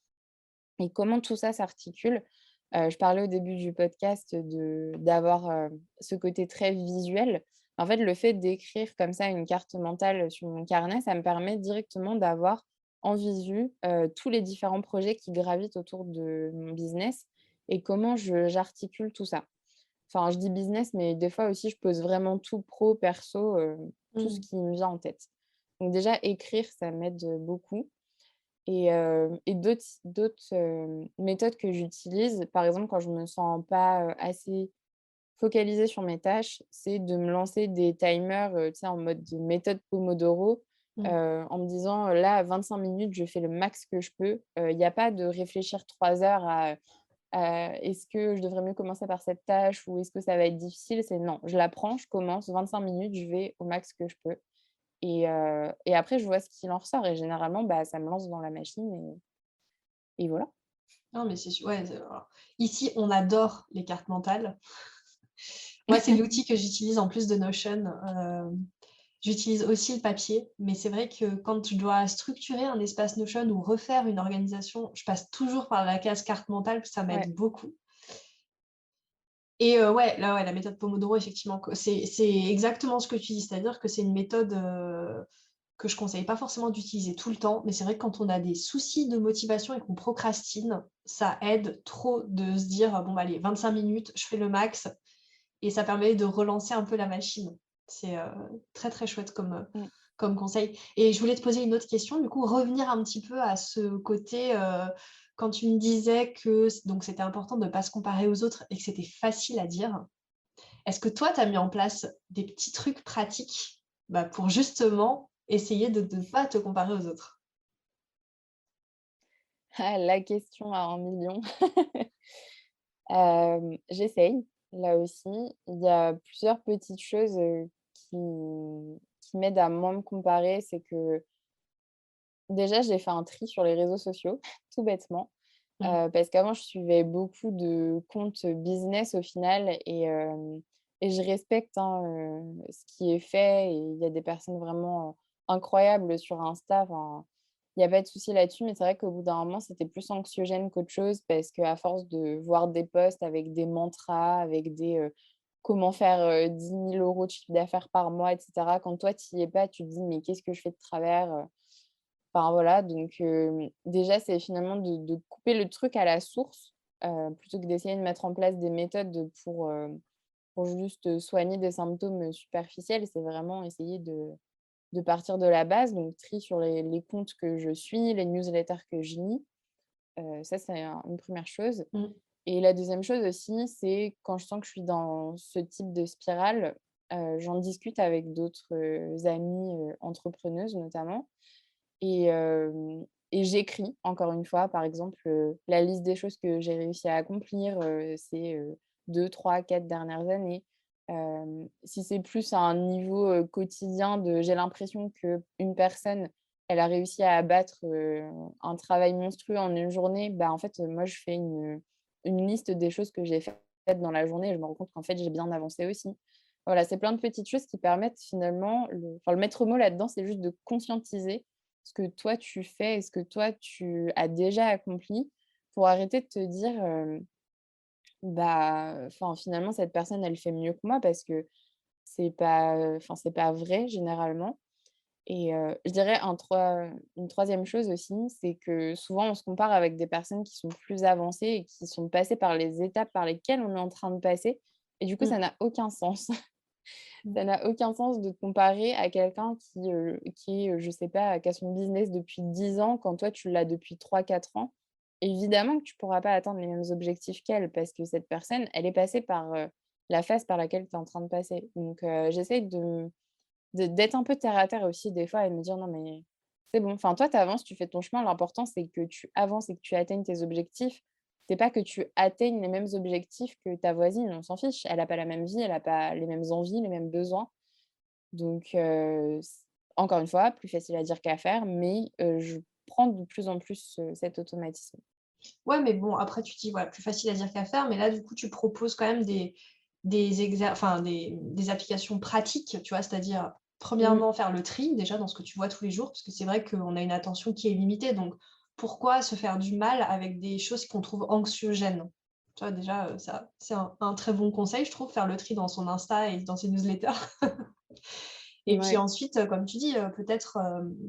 et comment tout ça s'articule. Je parlais au début du podcast d'avoir, ce côté très visuel. En fait, le fait d'écrire comme ça une carte mentale sur mon carnet, ça me permet directement d'avoir en visu, tous les différents projets qui gravitent autour de mon business et comment j'articule tout ça. Enfin, je dis business, mais des fois aussi, je pose vraiment tout pro, perso, tout ce Mmh. qui me vient en tête. Donc déjà, écrire, ça m'aide, beaucoup. Et d'autres méthodes que j'utilise, par exemple, quand je me sens pas, assez focalisée sur mes tâches, c'est de me lancer des timers, tu sais, en mode méthode Pomodoro, Mmh. en me disant: «Là, à 25 minutes, je fais le max que je peux». Il y a pas de réfléchir 3 heures «Est-ce que je devrais mieux commencer par cette tâche ou est-ce que ça va être difficile?» C'est non, je la prends, je commence, 25 minutes, je vais au max que je peux. Et après je vois ce qu'il en ressort et généralement, bah, ça me lance dans la machine et voilà. Non, mais c'est su ouais, alors ici, on adore les cartes mentales. Moi, c'est l'outil que j'utilise en plus de Notion. J'utilise aussi le papier, mais c'est vrai que quand je dois structurer un espace Notion ou refaire une organisation, je passe toujours par la case carte mentale, ça Ouais, m'aide beaucoup. Et ouais, là, ouais, la méthode Pomodoro, effectivement, c'est exactement ce que tu dis, c'est-à-dire que c'est une méthode que je conseille pas forcément d'utiliser tout le temps, mais c'est vrai que quand on a des soucis de motivation et qu'on procrastine, ça aide trop de se dire, bon, bah, allez, 25 minutes, je fais le max, et ça permet de relancer un peu la machine. C'est très, très chouette mm. comme conseil. Et je voulais te poser une autre question, du coup, revenir un petit peu à ce côté, quand tu me disais que donc c'était important de ne pas se comparer aux autres et que c'était facile à dire. Est-ce que toi, tu as mis en place des petits trucs pratiques bah, pour justement essayer de ne pas te comparer aux autres? Ah, la question à 1 million. J'essaye, là aussi. Il y a plusieurs petites choses, qui m'aident à moins me comparer. C'est que, déjà, j'ai fait un tri sur les réseaux sociaux, tout bêtement. Mmh. Parce qu'avant, je suivais beaucoup de comptes business au final et je respecte, hein, ce qui est fait et il y a des personnes vraiment, incroyables sur Insta, enfin, il y a pas de souci là-dessus. Mais c'est vrai qu'au bout d'un moment, c'était plus anxiogène qu'autre chose parce qu'à force de voir des posts avec des mantras, avec comment faire, 10 000 € de chiffre d'affaires par mois et cetera. Quand toi, tu y es pas, tu te dis: «Mais qu'est-ce que je fais de travers?» Enfin voilà, donc déjà, c'est finalement de couper le truc à la source, plutôt que d'essayer de mettre en place des méthodes pour juste, soigner des symptômes, superficiels. C'est vraiment essayer de partir de la base, donc tri sur les comptes que je suis, les newsletters que je lis. Ça, c'est une première chose Mmh. et la deuxième chose aussi, c'est quand je sens que je suis dans ce type de spirale, j'en discute avec d'autres, amies, entrepreneuses notamment et j'écris encore une fois, par exemple, la liste des choses que j'ai réussi à accomplir, ces, 2-3-4 dernières années. Si c'est plus à un niveau, quotidien de j'ai l'impression qu'une personne, elle a réussi à abattre, un travail monstrueux en une journée, bah, en fait, moi je fais une liste des choses que j'ai faites dans la journée et je me rends compte qu'en fait j'ai bien avancé aussi. Voilà, c'est plein de petites choses qui permettent finalement le maître mot là-dedans, c'est juste de conscientiser ce que toi tu fais et ce que toi tu as déjà accompli pour arrêter de te dire, bah, enfin finalement cette personne elle fait mieux que moi parce que c'est pas vrai généralement et je dirais une troisième chose aussi, c'est que souvent on se compare avec des personnes qui sont plus avancées et qui sont passées par les étapes par lesquelles on est en train de passer et du coup Mmh. ça n'a aucun sens. Mmh. Ça n'a aucun sens de te comparer à quelqu'un qui est, je sais pas, qui a son business depuis 10 ans quand toi tu l'as depuis 3 4 ans. Évidemment que tu pourras pas atteindre les mêmes objectifs qu'elle parce que cette personne, elle est passée par, la phase par laquelle tu es en train de passer. Donc j'essaye d'être un peu terre à terre aussi des fois et de me dire: «Non mais c'est bon, enfin toi tu avances, tu fais ton chemin, l'important c'est que tu avances et que tu atteignes tes objectifs. C'est pas que tu atteignes les mêmes objectifs que ta voisine, on s'en fiche. Elle a pas la même vie, elle a pas les mêmes envies, les mêmes besoins». Donc encore une fois, plus facile à dire qu'à faire, mais je prends de plus en plus, cet automatisme. Ouais, mais bon, après tu dis, voilà, plus facile à dire qu'à faire, mais là, du coup, tu proposes quand même des applications pratiques, tu vois? C'est-à-dire, Mmh. premièrement, faire le tri, déjà, dans ce que tu vois tous les jours, parce que c'est vrai qu'on a une attention qui est limitée, donc pourquoi se faire du mal avec des choses qu'on trouve anxiogènes? Tu vois? Déjà, ça, c'est un très bon conseil, je trouve, faire le tri dans son Insta et dans ses newsletters. Et puis Ouais. ensuite, comme tu dis, peut-être,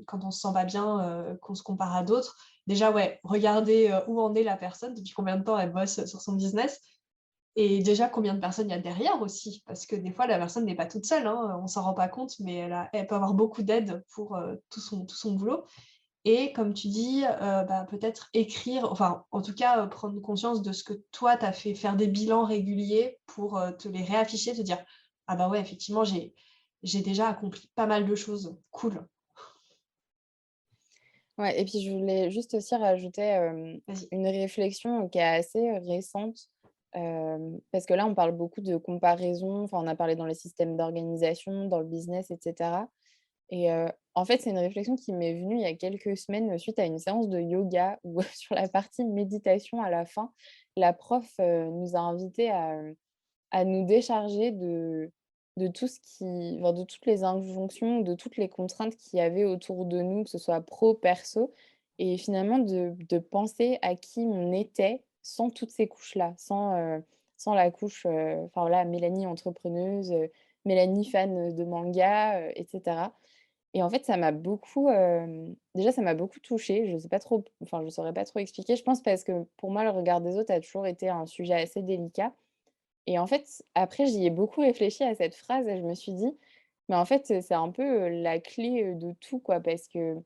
quand on se sent pas bien, qu'on se compare à d'autres, déjà, ouais, regarder, où en est la personne, depuis combien de temps elle bosse sur son business et déjà combien de personnes il y a derrière aussi. Parce que des fois, la personne n'est pas toute seule, hein, on s'en rend pas compte, mais elle peut avoir beaucoup d'aide pour, tout son boulot et comme tu dis, bah, peut-être écrire, enfin, en tout cas, prendre conscience de ce que toi, tu as fait, faire des bilans réguliers pour, te les réafficher, te dire: «Ah bah, ouais, effectivement, j'ai déjà accompli pas mal de choses, cool». Ouais et puis je voulais juste aussi rajouter, Vas-y. une réflexion qui est assez, récente, parce que là, on parle beaucoup de comparaison, enfin, on a parlé dans les systèmes d'organisation, dans le business et cetera et en fait, c'est une réflexion qui m'est venue il y a quelques semaines, suite à une séance de yoga où sur la partie méditation à la fin, la prof, nous a invités à nous décharger de tout ce qui enfin, de toutes les injonctions, de toutes les contraintes qu'il y avait autour de nous, que ce soit pro, perso et finalement de penser à qui on était sans toutes ces couches-là, sans la couche, enfin voilà, Mélanie entrepreneuse, Mélanie fan, de manga, et cetera. Et en fait, ça m'a beaucoup, déjà ça m'a beaucoup touchée. Je sais pas trop enfin, je saurais pas trop expliquer. Je pense parce que pour moi, le regard des autres a toujours été un sujet assez délicat. Et en fait, après, j'y ai beaucoup réfléchi à cette phrase et je me suis dit: «Mais en fait, c'est un peu, la clé, de tout, quoi». Parce que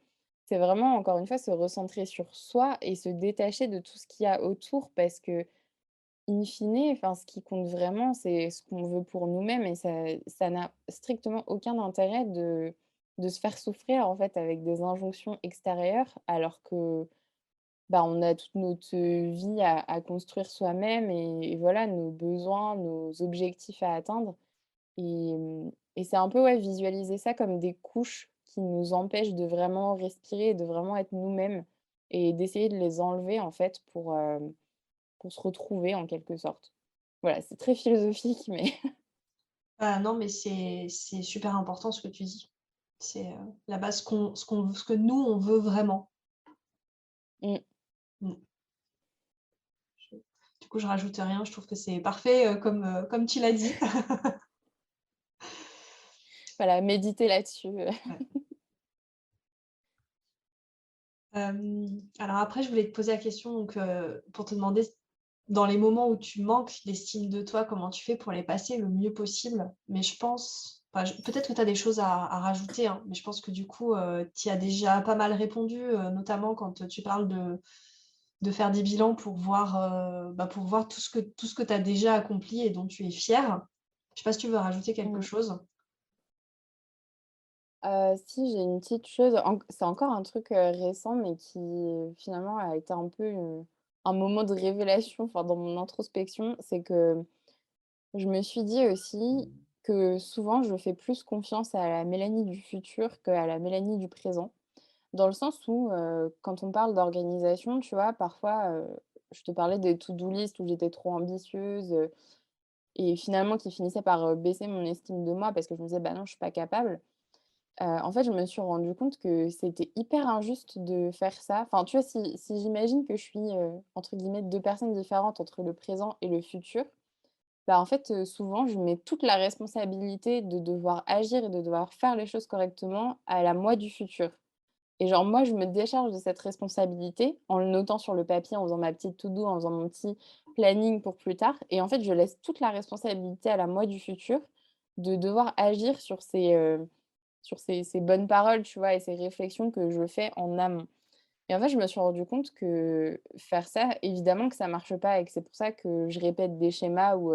c'est vraiment, encore une fois, se recentrer sur soi et se détacher de tout ce qu'il y a autour parce que in fine, enfin, ce qui compte vraiment, c'est ce qu'on veut pour nous-mêmes et ça n'a strictement aucun intérêt de se faire souffrir, en fait, avec des injonctions extérieures alors que bah, on a toute notre vie à construire soi-même et voilà, nos besoins, nos objectifs à atteindre et c'est un peu, ouais, visualiser ça comme des couches qui nous empêchent de vraiment respirer et de vraiment être nous-mêmes et d'essayer de les enlever, en fait, pour se retrouver en quelque sorte. Voilà, c'est très philosophique, mais Ah non, mais c'est super important ce que tu dis. C'est, la base ce que nous, on veut vraiment. mmh, Mmh. Je Du coup, je rajoute rien, je trouve que c'est parfait, comme tu l'as dit. voilà, méditer là-dessus, Ouais. Alors après, je voulais te poser la question donc, pour te demander dans les moments où tu manques d'estime de toi, comment tu fais pour les passer le mieux possible? Mais je pense enfin, je peut-être que tu as des choses à rajouter, hein, mais je pense que du coup, tu y as déjà pas mal répondu, notamment quand, tu parles de faire des bilans pour voir tout ce que tu as déjà accompli et dont tu es fier. Je sais pas si tu veux rajouter quelque mmh. chose? Si, j'ai une petite chose, c'est encore un truc, récent, mais qui, finalement, a été un peu, un moment de révélation, enfin, dans mon introspection. C'est que je me suis dit aussi que souvent, je fais plus confiance à la Mélanie du futur qu'à la Mélanie du présent. Dans le sens où, quand on parle d'organisation, tu vois, parfois, je te parlais des to-do list où j'étais trop ambitieuse, et finalement qui finissaient par, baisser mon estime de moi parce que je me disais: «Bah non, je suis pas capable». En fait, je me suis rendu compte que c'était hyper injuste de faire ça. Enfin, tu vois, si j'imagine que je suis, entre guillemets «2 personnes différentes» entre le présent et le futur, bah, en fait, souvent, je mets toute la responsabilité de devoir agir et de devoir faire les choses correctement à la moi du futur. Et genre, moi, je me décharge de cette responsabilité en le notant sur le papier, en faisant ma petite to do, en faisant mon petit planning pour plus tard et en fait, je laisse toute la responsabilité à la moi du futur de devoir agir sur ces bonnes paroles, tu vois? Et ces réflexions que je fais en amont. Et en fait, je me suis rendu compte que faire ça, évidemment que ça marche pas et que c'est pour ça que je répète des schémas où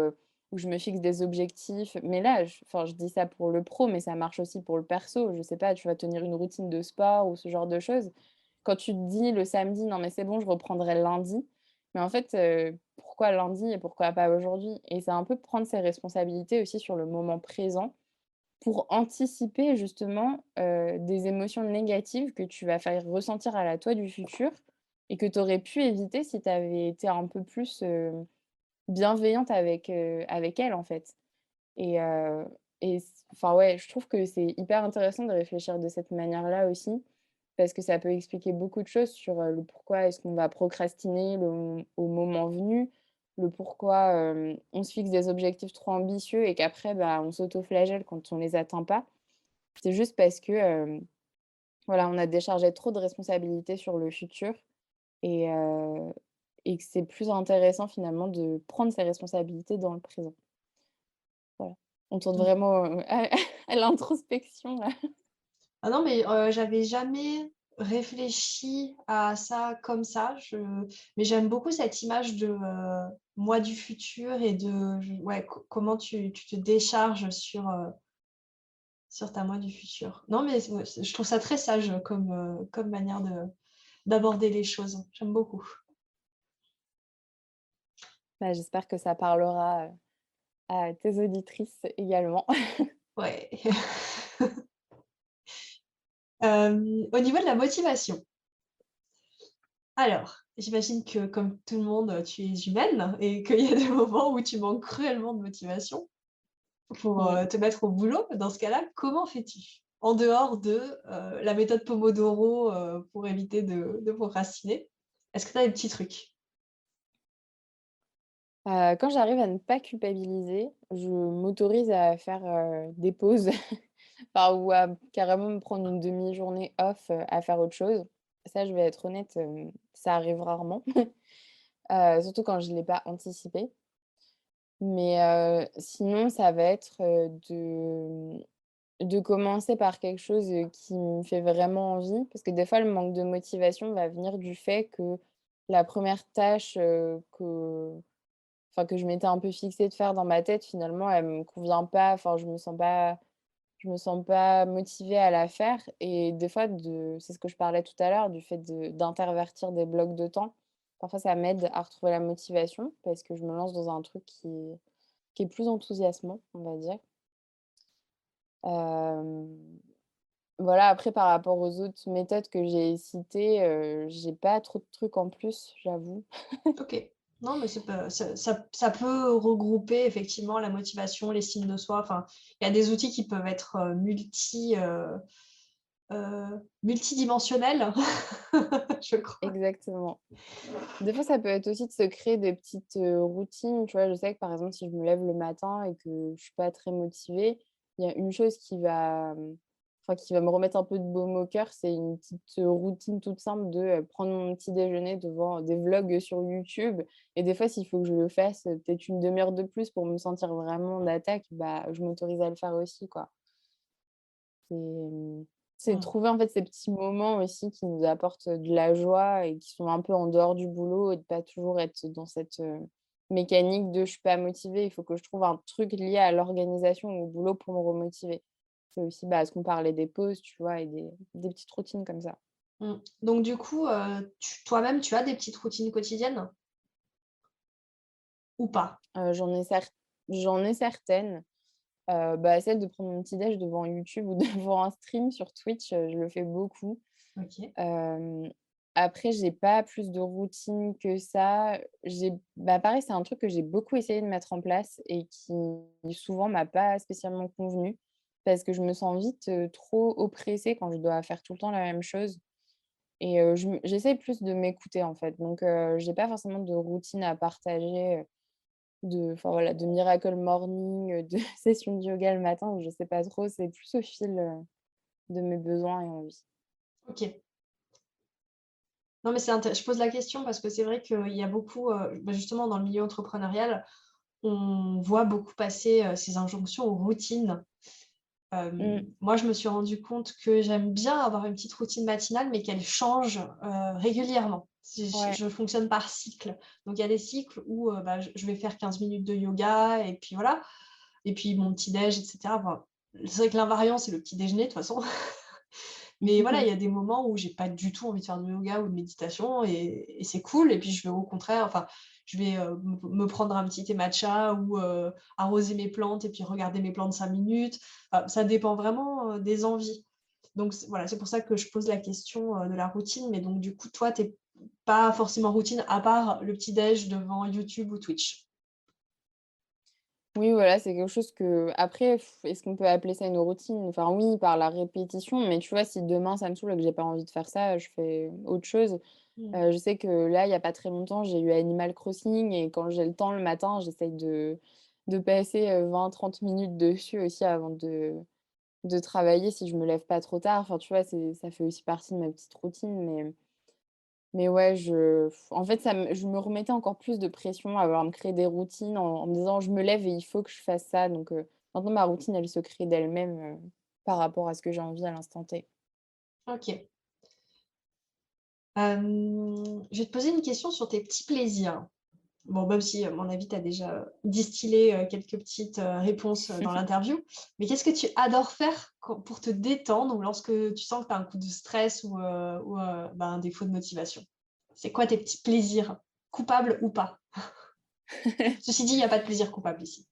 je me fixe des objectifs. Mais là, enfin, je dis ça pour le pro, mais ça marche aussi pour le perso. Je sais pas, tu vas tenir une routine de sport ou ce genre de choses. Quand tu te dis le samedi: «Non mais c'est bon, je reprendrai lundi», mais en fait, pourquoi lundi et pourquoi pas aujourd'hui? Et c'est un peu prendre ses responsabilités aussi sur le moment présent pour anticiper justement, des émotions négatives que tu vas faire ressentir à la toi du futur et que tu aurais pu éviter si tu avais été un peu plus, bienveillante avec elle, en fait. Et enfin, ouais, je trouve que c'est hyper intéressant de réfléchir de cette manière-là aussi, parce que ça peut expliquer beaucoup de choses sur, le pourquoi est-ce qu'on va procrastiner au moment venu, le pourquoi, on se fixe des objectifs trop ambitieux et qu'après, bah, on s'autoflagelle quand on les atteint pas. C'est juste parce que, voilà, on a déchargé trop de responsabilités sur le futur et heu et que c'est plus intéressant finalement de prendre ses responsabilités dans le présent. Voilà. On tourne Mmh. vraiment, à l'introspection là. Ah non, mais j'avais jamais réfléchi à ça comme ça. Mais j'aime beaucoup cette image de, moi du futur et de je ouais, comment tu te décharges sur ta moi du futur. Non, mais ouais, je trouve ça très sage comme manière d'aborder les choses. J'aime beaucoup. Bah, j'espère que ça parlera, à tes auditrices également. Ouais. Au niveau de la motivation, Alors, j'imagine que comme tout le monde, tu es humaine et qu'il y a des moments où tu manques cruellement de motivation pour, Mmh. te mettre au boulot. Dans ce cas-là, comment fais-tu? En dehors de, la méthode Pomodoro, pour éviter de procrastiner, est-ce que tu as des petits trucs? Quand j'arrive à ne pas culpabiliser, je m'autorise à faire, des pauses, enfin ou à carrément me prendre une demi-journée off, à faire autre chose. Ça, je vais être honnête, ça arrive rarement, surtout quand je ne l'ai pas anticipé. Mais sinon, ça va être, de commencer par quelque chose, qui me fait vraiment envie. Parce que des fois, le manque de motivation va venir du fait que la première tâche, que je m'étais un peu fixée de faire dans ma tête, finalement, elle me convient pas. Enfin, je me sens pas motivée à la faire et des fois c'est ce que je parlais tout à l'heure, du fait d'intervertir des blocs de temps. Parfois, ça m'aide à retrouver la motivation parce que je me lance dans un truc qui est plus enthousiasmant, on va dire. Hem, voilà, après par rapport aux autres méthodes que j'ai citées, j'ai pas trop de trucs en plus, j'avoue. OK. Non, mais c'est pas ça peut regrouper effectivement la motivation, l'estime de soi, enfin, il y a des outils qui peuvent être, multidimensionnels, je crois. Exactement. Des fois, ça peut être aussi de se créer des petites, routines, tu vois? Je sais que, par exemple, si je me lève le matin et que je suis pas très motivée, il y a une chose qui va me remettre un peu de baume au cœur, c'est une petite, routine toute simple de, prendre mon petit déjeuner devant des vlogs sur YouTube et des fois, s'il faut que je le fasse, peut-être une demi heure de plus pour me sentir vraiment en attaque, bah, je m'autorise à le faire aussi, quoi. C'est, c'est Mmh. trouver en fait ces petits moments aussi qui nous apportent de la joie et qui sont un peu en dehors du boulot et de pas toujours être dans cette, mécanique de: «Je suis pas motivée, il faut que je trouve un truc lié à l'organisation ou au boulot pour me remotiver». C'est aussi, bah, ce qu'on parlait des pauses, tu vois? Et des petites routines comme ça. Mmh. Donc du coup, tu toi-même, tu as des petites routines quotidiennes ou pas? J'en ai certaines, bah, celle de prendre mon petit déj devant YouTube ou devant un stream sur Twitch, je le fais beaucoup. OK. Hem, Après, j'ai pas plus de routine que ça. Bah, pareil, c'est un truc que j'ai beaucoup essayé de mettre en place et qui souvent m'a pas spécialement convenu parce que je me sens vite, trop oppressée quand je dois faire tout le temps la même chose et j'essaie plus de m'écouter, en fait. Donc j'ai pas forcément de routine à partager, enfin voilà, de miracle morning, de session de yoga le matin ou je sais pas trop. C'est plus au fil, de mes besoins et envies. OK. Non, mais c'est inté je pose la question parce que c'est vrai qu'il y a beaucoup, bah, justement dans le milieu entrepreneurial, on voit beaucoup passer, ces injonctions aux routines. Mmh, Moi, je me suis rendu compte que j'aime bien avoir une petite routine matinale, mais qu'elle change, régulièrement. Si ouais. je fonctionne par cycle. Donc il y a des cycles où, bah, je vais faire 15 minutes de yoga et puis voilà. Et puis mon petit déj et cetera. Enfin, c'est vrai que l'invariant, c'est le petit déjeuner de toute façon. Mais voilà, il y a des moments où j'ai pas du tout envie de faire de yoga ou de méditation et c'est cool et puis je vais au contraire, enfin, je vais, me prendre un petit thé matcha ou, arroser mes plantes et puis regarder mes plantes 5 minutes. Ça dépend vraiment, des envies. Donc voilà, c'est pour ça que je pose la question, de la routine. Mais donc du coup, toi, tu pas forcément routine à part le petit déj devant YouTube ou Twitch? Oui, voilà, c'est quelque chose que après, est-ce qu'on peut appeler ça une routine? Enfin oui, par la répétition, mais tu vois, si demain ça me saoule et que j'ai pas envie de faire ça, je fais autre chose. Mmh. Je sais que là, il y a pas très longtemps, j'ai eu Animal Crossing et quand j'ai le temps le matin, j'essaye de passer, 20-30 minutes dessus aussi avant de travailler si je me lève pas trop tard. Enfin, tu vois, ça fait aussi partie de ma petite routine, mais ouais, en fait, je me remettais encore plus de pression à vouloir me créer des routines en me disant: «Je me lève et il faut que je fasse ça», donc maintenant ma routine, elle se crée d'elle-même, par rapport à ce que j'ai envie à l'instant T. OK. Je vais te poser une question sur tes petits plaisirs. Bon, même si, à mon avis, tu as déjà distillé, quelques petites, réponses, dans l'interview. Mais qu'est-ce que tu adores faire pour te détendre ou lorsque tu sens que tu as un coup de stress ou bah, un défaut de motivation? C'est quoi tes petits plaisirs, coupables ou pas? Ceci dit, il y a pas de plaisir coupable ici.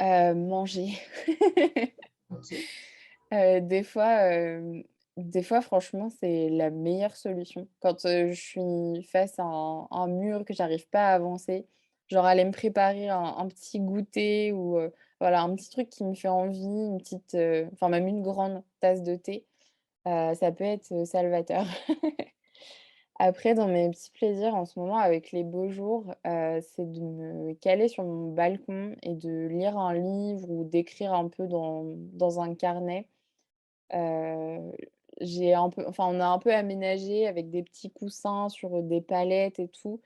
Manger. OK. Des fois, Des fois, franchement, c'est la meilleure solution. Quand, je suis face à un mur, que j'arrive pas à avancer, genre aller me préparer un petit goûter ou, voilà, un petit truc qui me fait envie, une petite, enfin même une grande tasse de thé, ça peut être, salvateur. Après, dans mes petits plaisirs en ce moment avec les beaux jours, c'est de me caler sur mon balcon et de lire un livre ou d'écrire un peu dans un carnet. Heu, j'ai un peu enfin, on a un peu aménagé avec des petits coussins sur, des palettes et tout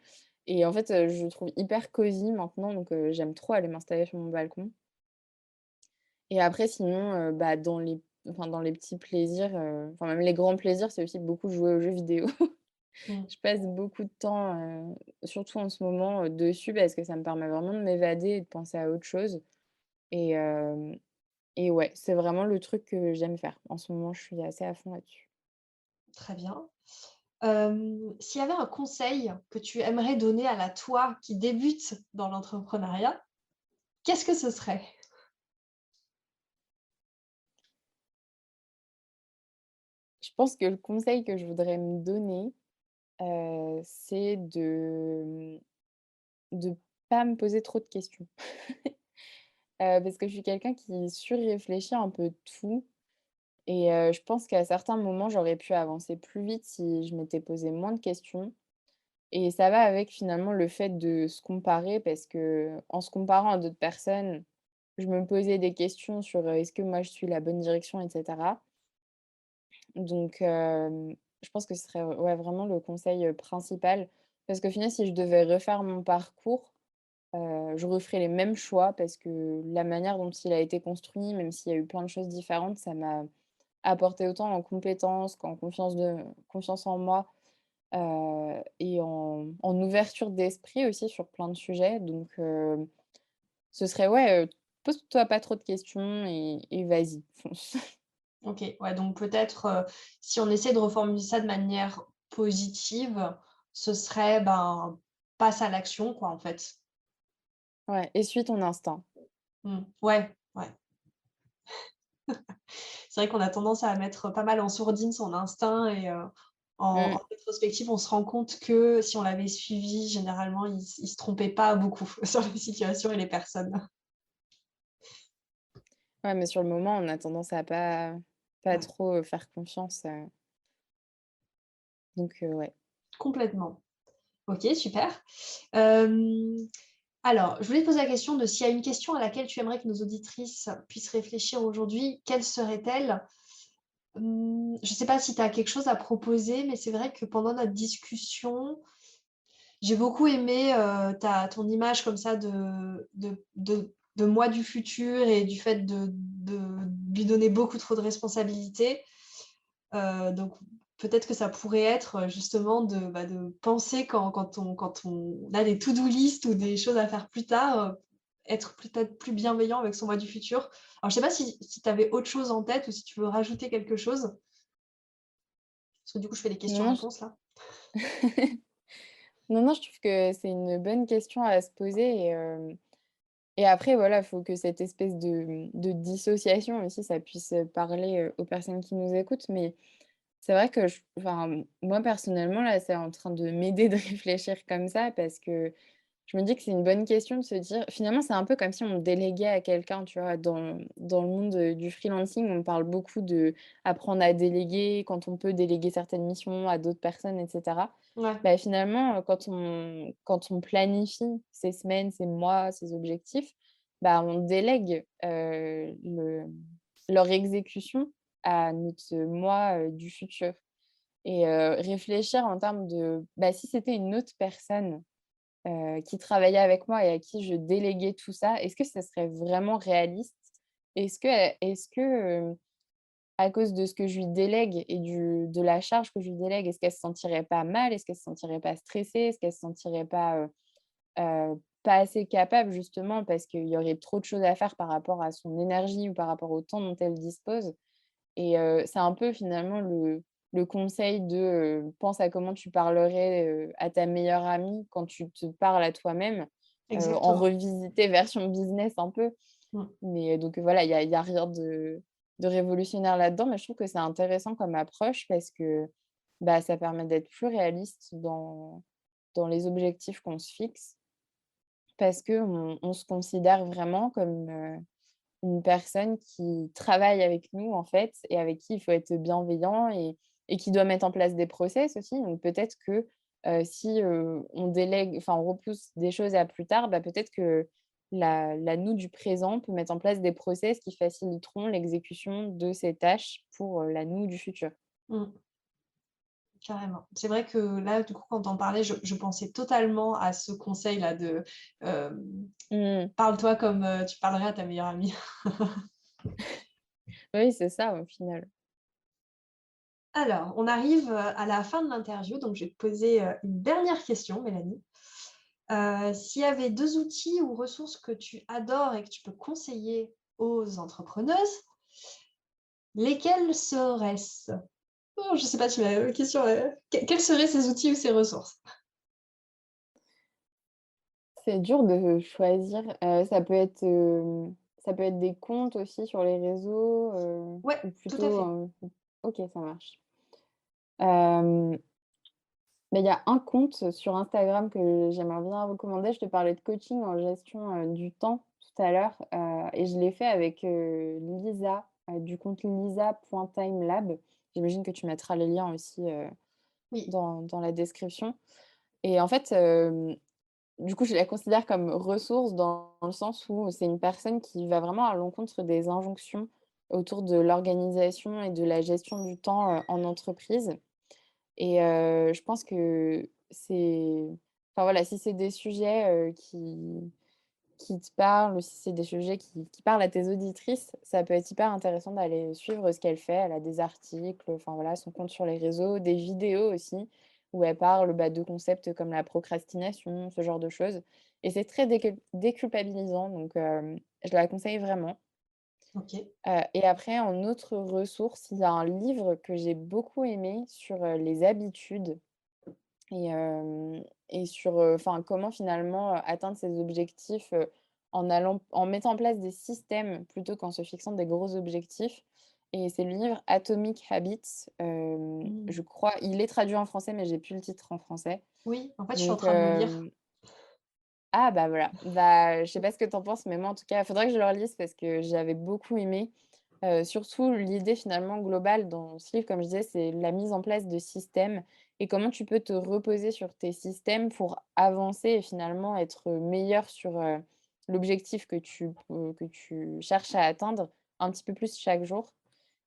et en fait, je trouve hyper cosy maintenant donc j'aime trop aller m'installer sur mon balcon et après sinon, bah, dans les petits plaisirs, enfin même les grands plaisirs, c'est aussi beaucoup jouer aux jeux vidéo. Mmh. Je passe beaucoup de temps, surtout en ce moment, dessus parce que ça me permet vraiment de m'évader et de penser à autre chose et hem et ouais, c'est vraiment le truc que j'aime faire. En ce moment, je suis assez à fond là-dessus. Très bien. S'il y avait un conseil que tu aimerais donner à la toi qui débute dans l'entrepreneuriat, qu'est-ce que ce serait? Je pense que le conseil que je voudrais me donner, c'est de pas me poser trop de questions. Parce que je suis quelqu'un qui surréfléchit un peu tout et je pense qu'à certains moments, j'aurais pu avancer plus vite si je m'étais posé moins de questions et ça va avec finalement le fait de se comparer parce que en se comparant à d'autres personnes, je me posais des questions sur, est-ce que moi je suis la bonne direction et cetera. Donc je pense que ce serait, ouais, vraiment le conseil, principal. Parce qu'au final, si je devais refaire mon parcours, je referais les mêmes choix parce que la manière dont il a été construit, même s'il y a eu plein de choses différentes, ça m'a apporté autant en compétences qu'en confiance en moi, et en ouverture d'esprit aussi sur plein de sujets. Donc ce serait ouais, pose-toi pas trop de questions et vas-y, fonce. OK, ouais, donc peut-être, si on essaie de reformuler ça de manière positive, ce serait, ben, passe à l'action, quoi, en fait. Ouais, et suis ton instinct. Mmh. Ouais, ouais. C'est vrai qu'on a tendance à mettre pas mal en sourdine son instinct et en Mmh. rétrospective, on se rend compte que si on l'avait suivi, généralement, il se trompait pas beaucoup sur les situations et les personnes. Ouais, mais sur le moment, on a tendance à pas Ouais, trop, faire confiance, donc ouais. complètement. OK, super. Hem, alors, je voulais te poser la question de s'il y a une question à laquelle tu aimerais que nos auditrices puissent réfléchir aujourd'hui, quelle serait-elle? Je ne sais pas si tu as quelque chose à proposer, mais c'est vrai que pendant notre discussion, j'ai beaucoup aimé, ton image comme ça de moi du futur et du fait de lui donner beaucoup trop de responsabilités. Donc peut-être que ça pourrait être, justement bah, de penser quand on a des to-do list ou des choses à faire plus tard, être peut-être plus bienveillant avec son moi du futur. Alors je sais pas si tu avais autre chose en tête ou si tu veux rajouter quelque chose? Parce que du coup, je fais des Non, non, questions-réponses là. non, non, je trouve que c'est une bonne question à se poser et après voilà, il faut que cette espèce de dissociation aussi, ça puisse, parler, aux personnes qui nous écoutent. Mais c'est vrai que enfin, moi personnellement, là, c'est en train de m'aider de réfléchir comme ça parce que je me dis que c'est une bonne question de se dire finalement, c'est un peu comme si on déléguait à quelqu'un, tu vois? Dans le monde, du freelancing, on parle beaucoup de apprendre à déléguer, quand on peut déléguer certaines missions à d'autres personnes et cetera. Ouais, Bah, finalement, quand on planifie ses semaines, ses mois, ses objectifs, bah, on délègue, leur exécution à notre moi, du futur et réfléchir en termes de, bah, si c'était une autre personne qui travaillait avec moi et à qui je déléguais tout ça, est-ce que ça serait vraiment réaliste? Est-ce que, à cause de ce que je lui délègue et de la charge que je lui délègue, est-ce qu'elle se sentirait pas mal? Est-ce qu'elle se sentirait pas stressée? Est-ce qu'elle se sentirait pas assez capable justement parce qu'il y aurait trop de choses à faire par rapport à son énergie ou par rapport au temps dont elle dispose? Et c'est un peu finalement le conseil de, pense à comment tu parlerais, à ta meilleure amie quand tu te parles à toi-même, en exactement. revisité version business un peu. Mmh. Mais donc voilà, il y a rien de de révolutionnaire là-dedans, mais je trouve que c'est intéressant comme approche parce que bah, ça permet d'être plus réaliste dans les objectifs qu'on se fixe. Parce qu'on se considère vraiment comme, une personne qui travaille avec nous, en fait, et avec qui il faut être bienveillant et qui doit mettre en place des process aussi. Donc peut-être que, si, on délègue, enfin, on repousse des choses à plus tard, bah, peut-être que la nous du présent peut mettre en place des process qui faciliteront l'exécution de ces tâches pour, la nous du futur. Mmh. Carrément. C'est vrai que là, du coup, quand on parlais, je pensais totalement à ce conseil-là de, Mmh. parle-toi comme, tu parlerais à ta meilleure amie. Oui, c'est ça, au final. Alors, on arrive, à la fin de l'interview, donc je vais te poser, une dernière question, Mélanie. S'il y avait 2 outils ou ressources que tu adores et que tu peux conseiller aux entrepreneuses, lesquels seraient-ce? Oh, je sais pas si la question est quels seraient ces outils ou ces ressources? C'est dur de choisir, ça peut être des comptes aussi sur les réseaux, Ouais, ou tout à plutôt, fait. OK, ça marche. Hem, Mais il y a un compte sur Instagram que j'aimerais bien recommander. Je te parlais de coaching en gestion, du temps tout à l'heure, et je l'ai fait avec, Lisa, du compte lisa.timelab. J'imagine que tu mettras les liens aussi, Oui. dans la description et en fait, du coup, je la considère comme ressource dans le sens où c'est une personne qui va vraiment à l'encontre des injonctions autour de l'organisation et de la gestion du temps, en entreprise et je pense que c'est enfin voilà, si c'est des sujets, qui te parlent ou si c'est des sujets qui parlent à tes auditrices, ça peut être hyper intéressant d'aller suivre ce qu'elle fait. Elle a des articles, enfin voilà, son compte sur les réseaux, des vidéos aussi où elle parle, bah, de concepts comme la procrastination, ce genre de choses et c'est très déculpabilisant donc je la conseille vraiment. OK. Et après en autre ressource, il y a un livre que j'ai beaucoup aimé sur, les habitudes et sur, enfin comment finalement, atteindre ses objectifs, en mettant en place des systèmes plutôt qu'en se fixant des gros objectifs et c'est le livre Atomic Habits, Mmh. je crois il est traduit en français, mais j'ai plus le titre en français. Oui, en fait, je suis en Donc train de le lire. ah bah voilà, bah, je sais pas ce que tu en penses, mais moi en tout cas, il faudrait que je le relise parce que j'avais beaucoup aimé. Surtout l'idée finalement globale dans ce livre, comme je disais, c'est la mise en place de systèmes et comment tu peux te reposer sur tes systèmes pour avancer et finalement être meilleur sur, l'objectif que tu cherches à atteindre un petit peu plus chaque jour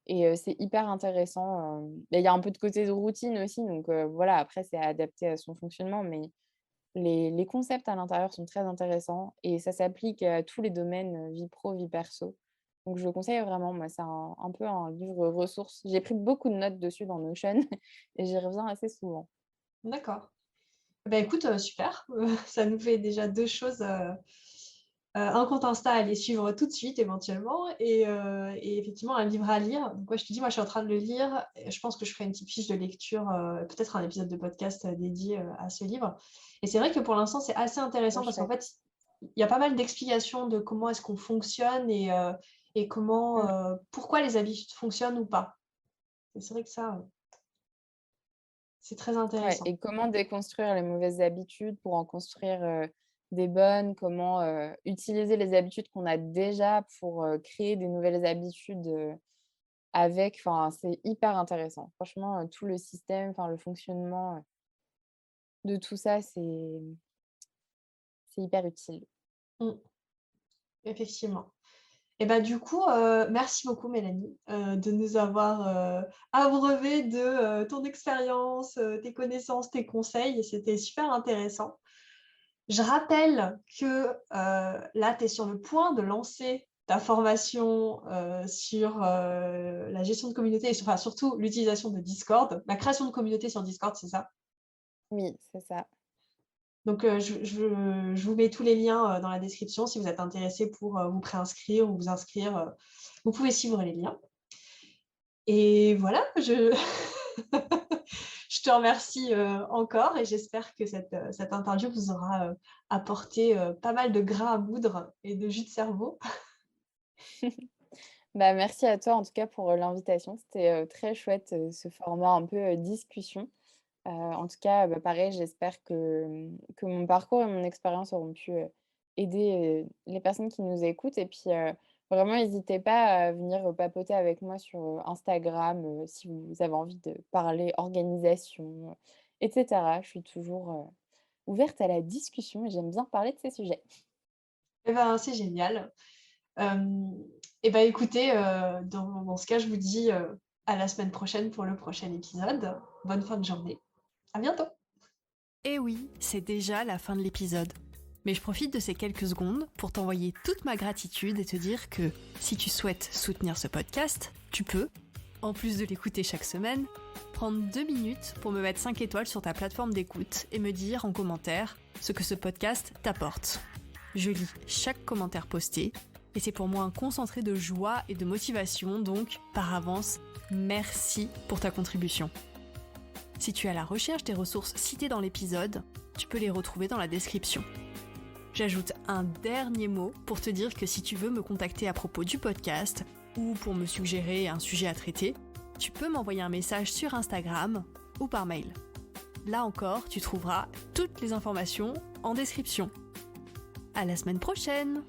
et c'est hyper intéressant, et il y a un peu de côté de routine aussi donc voilà, après c'est adapté à son fonctionnement mais les concepts à l'intérieur sont très intéressants et ça s'applique à tous les domaines, vie pro, vie perso. Donc je le conseille vraiment, moi, c'est un peu un livre ressource. J'ai pris beaucoup de notes dessus dans Notion et j'y reviens assez souvent. D'accord. Bah, écoute, super, ça nous fait déjà 2 choses, un compte Insta à aller suivre tout de suite éventuellement et effectivement un livre à lire. Donc ouais, je te dis, moi je suis en train de le lire et je pense que je ferai une petite fiche de lecture, peut-être un épisode de podcast, dédié, à ce livre et c'est vrai que pour l'instant, c'est assez Trop intéressant parce qu'en chouette. fait, il y a pas mal d'explications de comment est-ce qu'on fonctionne et comment, Mmh, pourquoi les habitudes fonctionnent ou pas et c'est vrai que ça, c'est très ouais intéressant. et comment déconstruire les mauvaises habitudes pour en construire, des bonnes? Comment, utiliser les habitudes qu'on a déjà pour, créer des nouvelles habitudes, avec enfin, c'est hyper intéressant. Franchement, tout le système, enfin le fonctionnement, de tout ça, c'est hyper utile. Mmh, effectivement. Et bah, du coup, merci beaucoup Mélanie, de nous avoir, abreuvés de, ton expérience, tes connaissances, tes conseils. C'était super intéressant. Je rappelle que, là, tu es sur le point de lancer ta formation, sur, la gestion de communauté et enfin, surtout l'utilisation de Discord, la création de communauté sur Discord, c'est ça? Oui, c'est ça. Donc, je vous mets tous les liens, dans la description si vous êtes intéressés pour, vous préinscrire ou vous inscrire, vous pouvez suivre les liens. Et voilà, je te remercie, encore et j'espère que cette interview vous aura, apporté, pas mal de grains à moudre et de jus de cerveau. Bah, merci à toi en tout cas pour l'invitation. C'était très chouette ce format un peu discussion. En tout cas, bah, pareil, j'espère que mon parcours et mon expérience auront pu aider les personnes qui nous écoutent. Et puis, vraiment, n'hésitez pas à venir papoter avec moi sur Instagram si vous avez envie de parler organisation, etc. Je suis toujours ouverte à la discussion et j'aime bien parler de ces sujets. Eh ben, c'est génial. Et ben, écoutez, dans ce cas, je vous dis à la semaine prochaine pour le prochain épisode. Bonne fin de journée. À bientôt. Et oui, c'est déjà la fin de l'épisode. Mais je profite de ces quelques secondes pour t'envoyer toute ma gratitude et te dire que si tu souhaites soutenir ce podcast, tu peux, en plus de l'écouter chaque semaine, prendre 2 minutes pour me mettre 5 étoiles sur ta plateforme d'écoute et me dire en commentaire ce que ce podcast t'apporte. Je lis chaque commentaire posté et c'est pour moi un concentré de joie et de motivation, donc par avance, merci pour ta contribution. Si tu es à la recherche des ressources citées dans l'épisode, tu peux les retrouver dans la description. J'ajoute un dernier mot pour te dire que si tu veux me contacter à propos du podcast ou pour me suggérer un sujet à traiter, tu peux m'envoyer un message sur Instagram ou par mail. Là encore, tu trouveras toutes les informations en description. À la semaine prochaine!